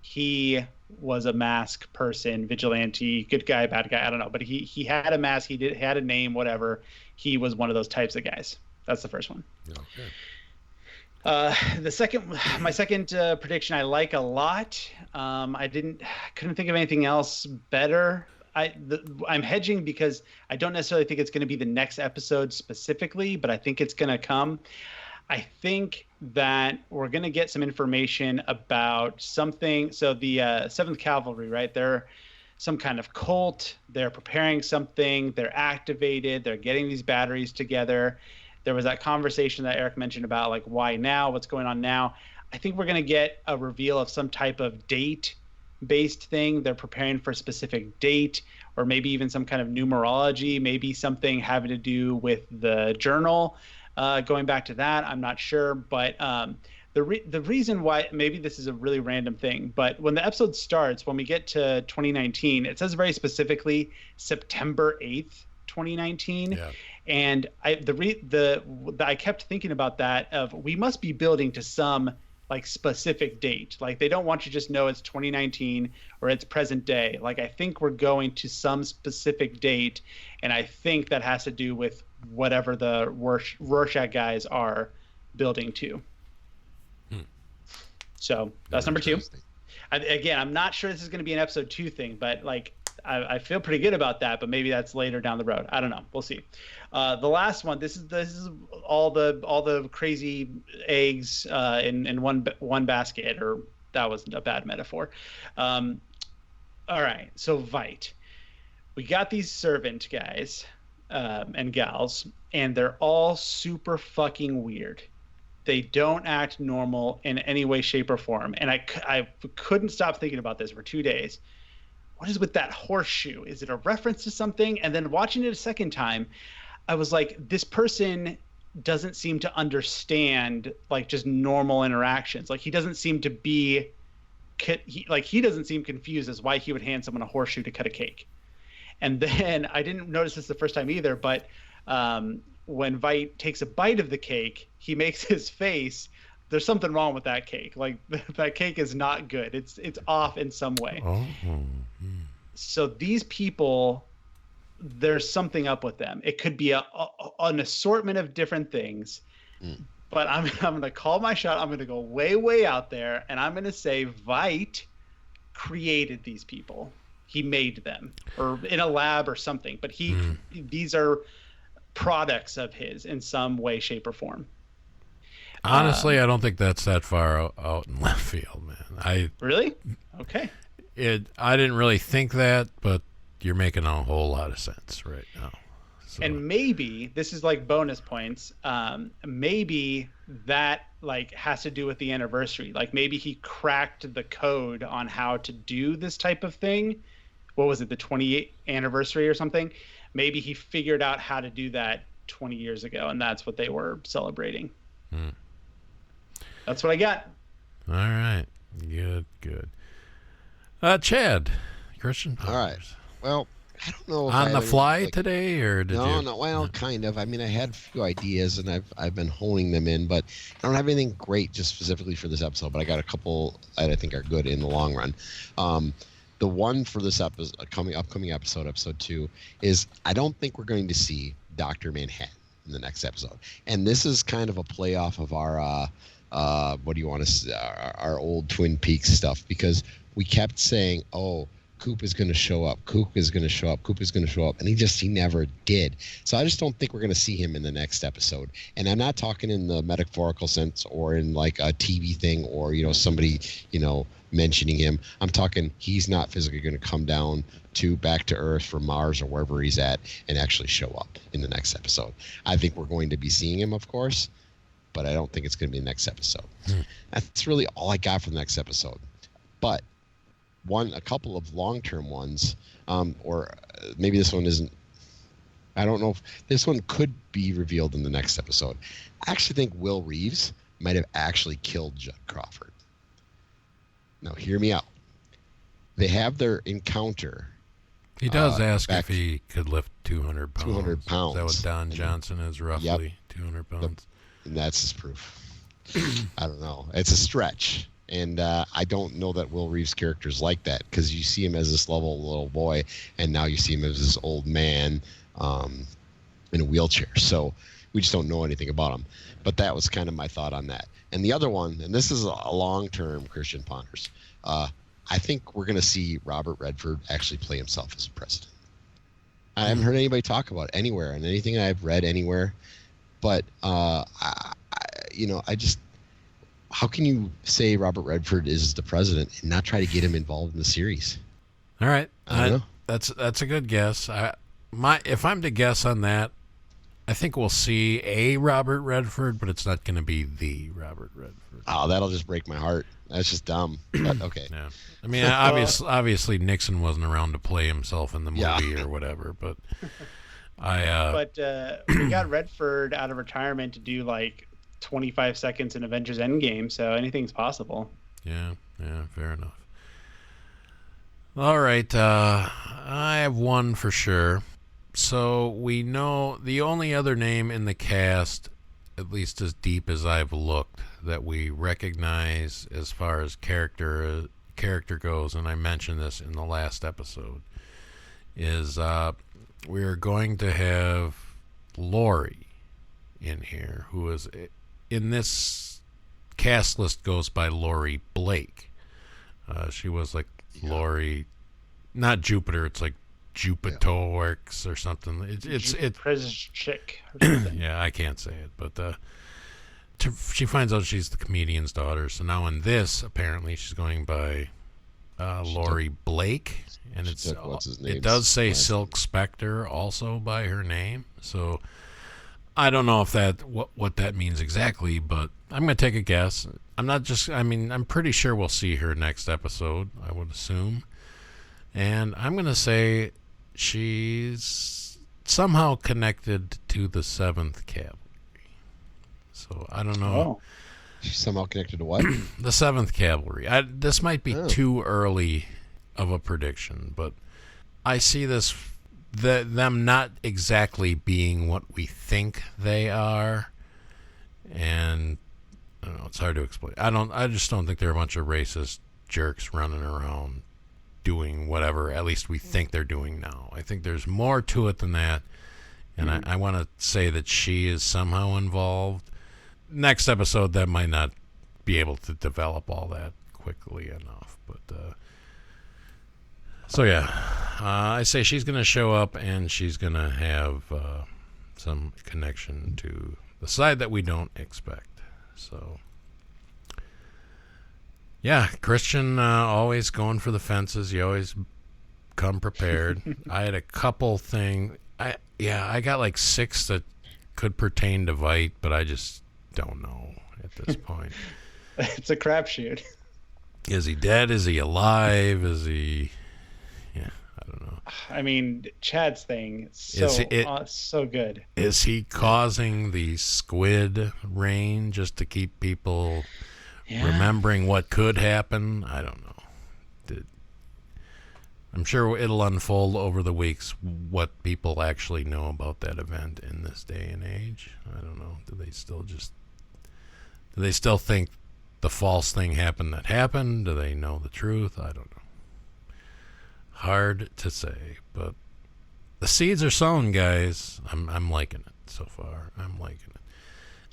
he was a mask person, vigilante, good guy, bad guy, I don't know. But he had a mask, had a name, whatever. He was one of those types of guys. That's the first one. Okay. My second prediction I like a lot. Couldn't think of anything else better. I'm hedging because I don't necessarily think it's going to be the next episode specifically, but I think it's going to come. I think that we're going to get some information about something. So the 7th Cavalry, right? They're some kind of cult. They're preparing something. They're activated. They're getting these batteries together. There was that conversation that Eric mentioned about like why now, what's going on now. I think we're going to get a reveal of some type of date-based thing. They're preparing for a specific date, or maybe even some kind of numerology, maybe something having to do with the journal. Going back to that, I'm not sure, but the reason why, maybe this is a really random thing, but when the episode starts, when we get to 2019, it says very specifically September 8th, 2019. Yeah. And I kept thinking about that of we must be building to some like specific date. Like they don't want you to just know it's 2019 or it's present day. Like I think we're going to some specific date, and I think that has to do with whatever the Rorschach guys are building to. So that's number 2. Again, I'm not sure this is going to be an episode 2 thing, but like I feel pretty good about that. But maybe that's later down the road. I don't know. We'll see. The last one. This is all the crazy eggs in one basket. Or that was a bad metaphor. All right. So Vite, we got these servant guys and gals, and they're all super fucking weird. They don't act normal in any way, shape, or form. And I couldn't stop thinking about this for 2 days. What is with that horseshoe? Is it a reference to something? And then watching it a second time, I was like, this person doesn't seem to understand like just normal interactions. Like he doesn't seem to be, he doesn't seem confused as why he would hand someone a horseshoe to cut a cake. And then I didn't notice this the first time either, but when Vite takes a bite of the cake, he makes his face. There's something wrong with that cake. Like that cake is not good. It's off in some way. Oh. So these people, there's something up with them. It could be an assortment of different things. But I'm going to call my shot. I'm going to go way out there, and I'm going to say Vite created these people. He made them, or in a lab or something. But these are products of his in some way, shape, or form. Honestly, I don't think that's that far out in left field, man. Really? Okay. I didn't really think that, but you're making a whole lot of sense right now. So. And maybe this is like bonus points. Maybe that like has to do with the anniversary. Like maybe he cracked the code on how to do this type of thing. What was it, the 28th anniversary or something? Maybe he figured out how to do that 20 years ago, and that's what they were celebrating. That's what I got. All right. Good. Chad, Christian. All right. Well, I don't know if on the fly today, or did you? No. Well, kind of. I mean, I had a few ideas, and I've been honing them in, but I don't have anything great just specifically for this episode. But I got a couple that I think are good in the long run. The one for this episode, upcoming episode 2, is I don't think we're going to see Dr. Manhattan in the next episode, and this is kind of a play off of our what do you want to say, our old Twin Peaks stuff, because we kept saying, oh, Coop is going to show up. Coop is going to show up. Coop is going to show up. And he never did. So I just don't think we're going to see him in the next episode. And I'm not talking in the metaphorical sense or in like a TV thing or, somebody, mentioning him. I'm talking he's not physically going to come down back to Earth from Mars or wherever he's at and actually show up in the next episode. I think we're going to be seeing him, of course, but I don't think it's going to be the next episode. That's really all I got for the next episode. But a couple of long-term ones, or maybe this one isn't. I don't know if this one could be revealed in the next episode. I actually think Will Reeves might have actually killed Judd Crawford. Now, hear me out. They have their encounter. He does ask if he could lift 200 pounds. 200 pounds. Is that what Don Johnson is, roughly? 200 pounds. And that's his proof. I don't know. It's a stretch. And I don't know that Will Reeves' character is like that, because you see him as this little boy, and now you see him as this old man in a wheelchair. So we just don't know anything about him. But that was kind of my thought on that. And the other one, and this is a long-term Christian Ponders, I think we're going to see Robert Redford actually play himself as a president. I haven't heard anybody talk about it anywhere, and anything I've read anywhere. But how can you say Robert Redford is the president and not try to get him involved in the series? All right. I don't know. That's a good guess. If I'm to guess on that, I think we'll see a Robert Redford, but it's not going to be the Robert Redford. Oh, that'll just break my heart. That's just dumb. But okay. Yeah. I mean, obviously Nixon wasn't around to play himself in the movie or whatever, but we got Redford out of retirement to do like 25 seconds in Avengers Endgame, so anything's possible. Yeah, fair enough. All right, I have one for sure. So we know the only other name in the cast, at least as deep as I've looked, that we recognize as far as character goes, and I mentioned this in the last episode, is we're going to have Lori in here, who is in this cast list goes by Lori Blake. She was like Lori, not Jupiter. It's like Jupitorix or something. It's chick or something. Yeah, I can't say it, but she finds out she's the comedian's daughter. So now in this, apparently, she's going by Lori Blake, and it does say Silk Spectre also by her name. So I don't know if what that means exactly, but I'm going to take a guess. I'm pretty sure we'll see her next episode, I would assume. And I'm going to say she's somehow connected to the 7th Cavalry. So I don't know. Oh. She's somehow connected to what? The 7th Cavalry. This might be too early of a prediction, but I see them not exactly being what we think they are. And I don't know, it's hard to explain. I just don't think they're a bunch of racist jerks running around doing whatever at least we think they're doing now. I think there's more to it than that, and I want to say that she is somehow involved. Next episode, that might not be able to develop all that quickly enough, but so yeah, I say she's going to show up and she's going to have some connection to the side that we don't expect. So yeah, Christian, always going for the fences. You always come prepared. I had a couple things. I got like 6 that could pertain to Veidt, but I just don't know at this point. It's a crapshoot. Is he dead? Is he alive? Is he? Yeah, I don't know. I mean, Chad's thing so good. Is he causing the Squid rain just to keep people remembering what could happen? I don't know. I'm sure it'll unfold over the weeks what people actually know about that event in this day and age. I don't know. Do they still think the false thing happened that happened? Do they know the truth? I don't know. Hard to say, but the seeds are sown, guys. I'm liking it so far. I'm liking it.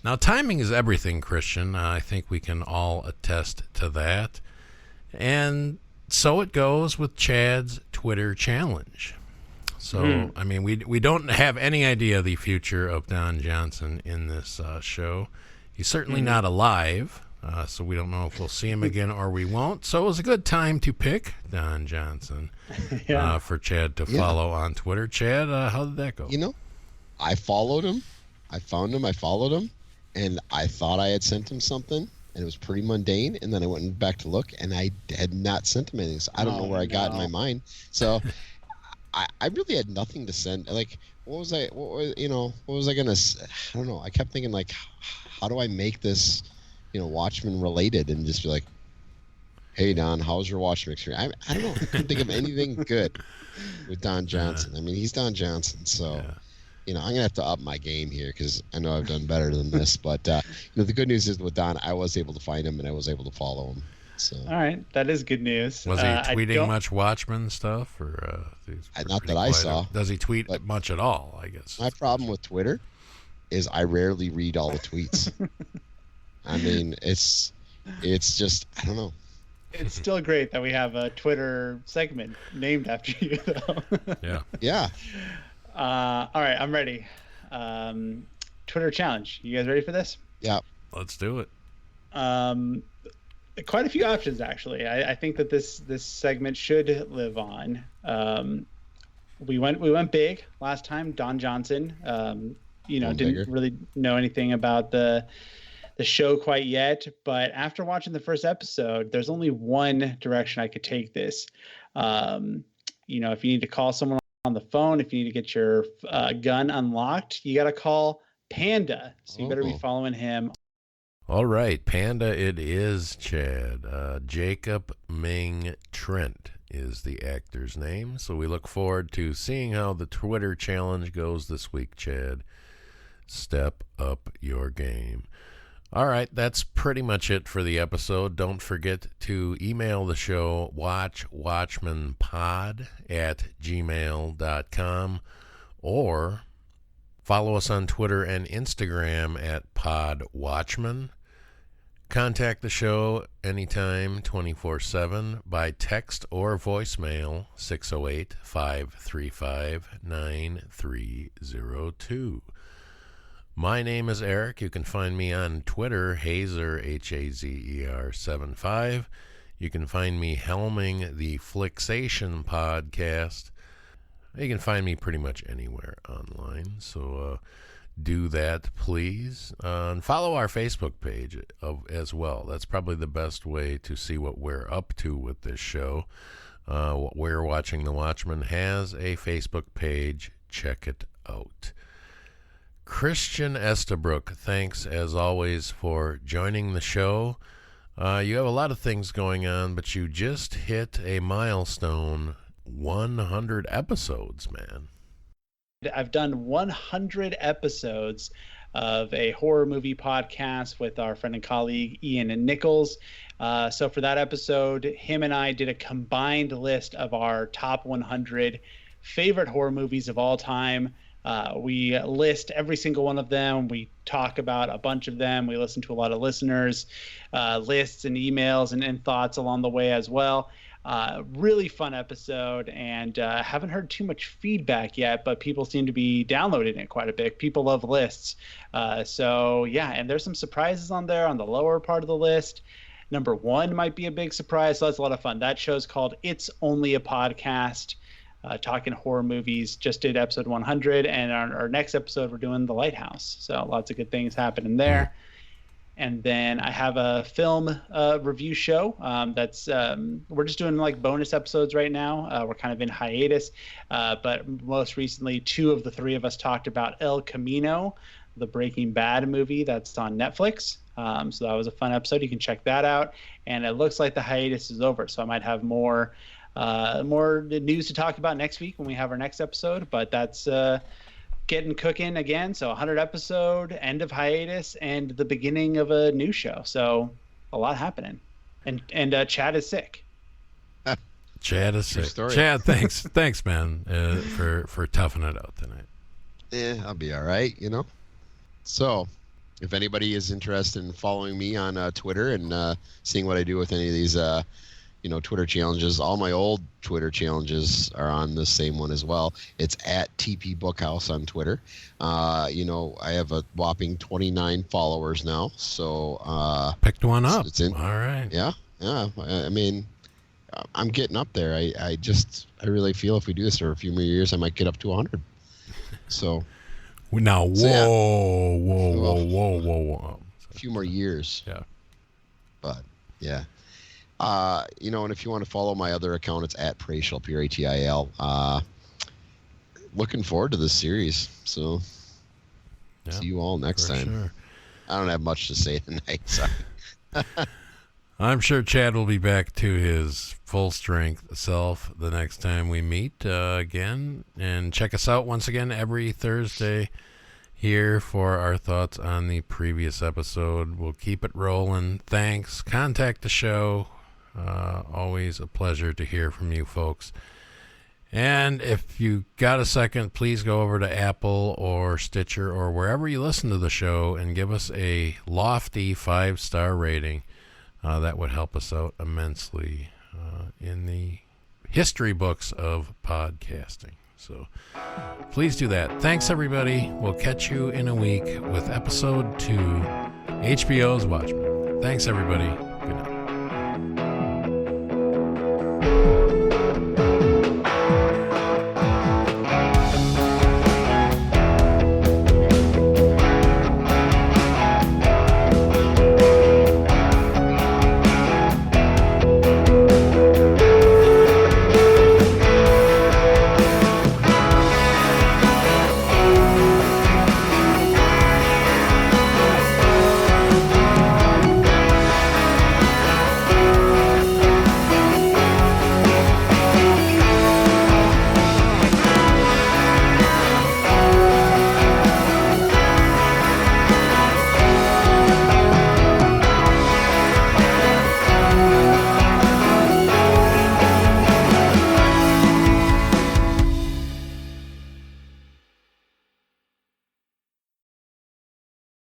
Now, timing is everything, Christian. I think we can all attest to that. And so it goes with Chad's Twitter challenge. So, I mean, we don't have any idea the future of Don Johnson in this show. He's certainly not alive, so we don't know if we'll see him again or we won't. So it was a good time to pick Don Johnson for Chad to follow on Twitter. Chad, how did that go? I followed him. I found him. I followed him. And I thought I had sent him something, and it was pretty mundane. And then I went back to look, and I had not sent him anything. So I don't know where I got in my mind. So I really had nothing to send. Like, what was I going to say? I don't know. I kept thinking, like, how do I make this, Watchmen related, and just be like, hey, Don, how's your Watchmen experience? I don't know. I couldn't think of anything good with Don Johnson. I mean, he's Don Johnson, so... I'm going to have to up my game here because I know I've done better than this. But, the good news is with Don, I was able to find him and I was able to follow him. So. All right. That is good news. Was he tweeting much Watchmen stuff? Or not that I saw. Does he tweet much at all, I guess? My problem with Twitter is I rarely read all the tweets. I mean, it's just, I don't know. It's still great that we have a Twitter segment named after you, though. Yeah. Yeah. All right, I'm ready. Twitter challenge. You guys ready for this? Yeah. Let's do it. Quite a few options, actually. I think that this segment should live on. We went big last time. Don Johnson, didn't really know anything about the show quite yet, but after watching the first episode, there's only one direction I could take this. If you need to call someone on the phone, if you need to get your gun unlocked, you got to call Panda. So you better be following him. All right, Panda it is, Chad. Jacob Ming Trent is the actor's name. So we look forward to seeing how the Twitter challenge goes this week, Chad. Step up your game. All right, that's pretty much it for the episode. Don't forget to email the show, watchwatchmanpod@gmail.com, or follow us on Twitter and Instagram at podwatchman. Contact the show anytime, 24/7, by text or voicemail, 608-535-9302. My name is Eric. You can find me on Twitter, Hazer, Hazer75. You can find me helming the Flicksation podcast. You can find me pretty much anywhere online, so do that, please. And follow our Facebook page as well. That's probably the best way to see what we're up to with this show. What We're Watching the Watchmen has a Facebook page. Check it out. Christian Estabrook, thanks as always for joining the show. You have a lot of things going on, but you just hit a milestone, 100 episodes, man. I've done 100 episodes of a horror movie podcast with our friend and colleague Ian and Nichols. So for that episode, him and I did a combined list of our top 100 favorite horror movies of all time. We list every single one of them. We talk about a bunch of them. We listen to a lot of listeners' lists and emails and thoughts along the way as well. Really fun episode, and haven't heard too much feedback yet, but people seem to be downloading it quite a bit. People love lists. So yeah, and there's some surprises on there on the lower part of the list. Number 1 might be a big surprise, so that's a lot of fun. That show's called It's Only a Podcast. Talking horror movies. Just did episode 100, and our next episode we're doing The Lighthouse. So lots of good things happening there. And then I have a film review show that's we're just doing like bonus episodes right now. We're kind of in hiatus, but most recently 2 of the 3 of us talked about El Camino, the Breaking Bad movie that's on Netflix. So that was a fun episode. You can check that out. And it looks like the hiatus is over, so I might have more news to talk about next week when we have our next episode, but that's getting cooking again. So 100 episode, end of hiatus, and the beginning of a new show. So a lot happening. And Chad is sick. Chad is sick. Chad, thanks man, for toughing it out tonight. Yeah, I'll be all right, So if anybody is interested in following me on Twitter and seeing what I do with any of these Twitter challenges, all my old Twitter challenges are on the same one as well. It's at TP Bookhouse on Twitter. I have a whopping 29 followers now. So picked one up. It's in. All right. Yeah. I mean, I'm getting up there. I really feel if we do this for a few more years, I might get up to 100. So. Now, whoa. A few more years. Yeah. But yeah. And if you want to follow my other account, it's at Pratil, Pratil. Looking forward to this series. So see you all next time. Sure. I don't have much to say tonight. So. I'm sure Chad will be back to his full strength self the next time we meet again. And check us out once again every Thursday here for our thoughts on the previous episode. We'll keep it rolling. Thanks. Contact the show. Always a pleasure to hear from you folks. And if you got a second, please go over to Apple or Stitcher or wherever you listen to the show and give us a lofty 5-star rating. That would help us out immensely in the history books of podcasting. So please do that. Thanks, everybody. We'll catch you in a week with episode 2 HBO's Watchmen. Thanks, everybody.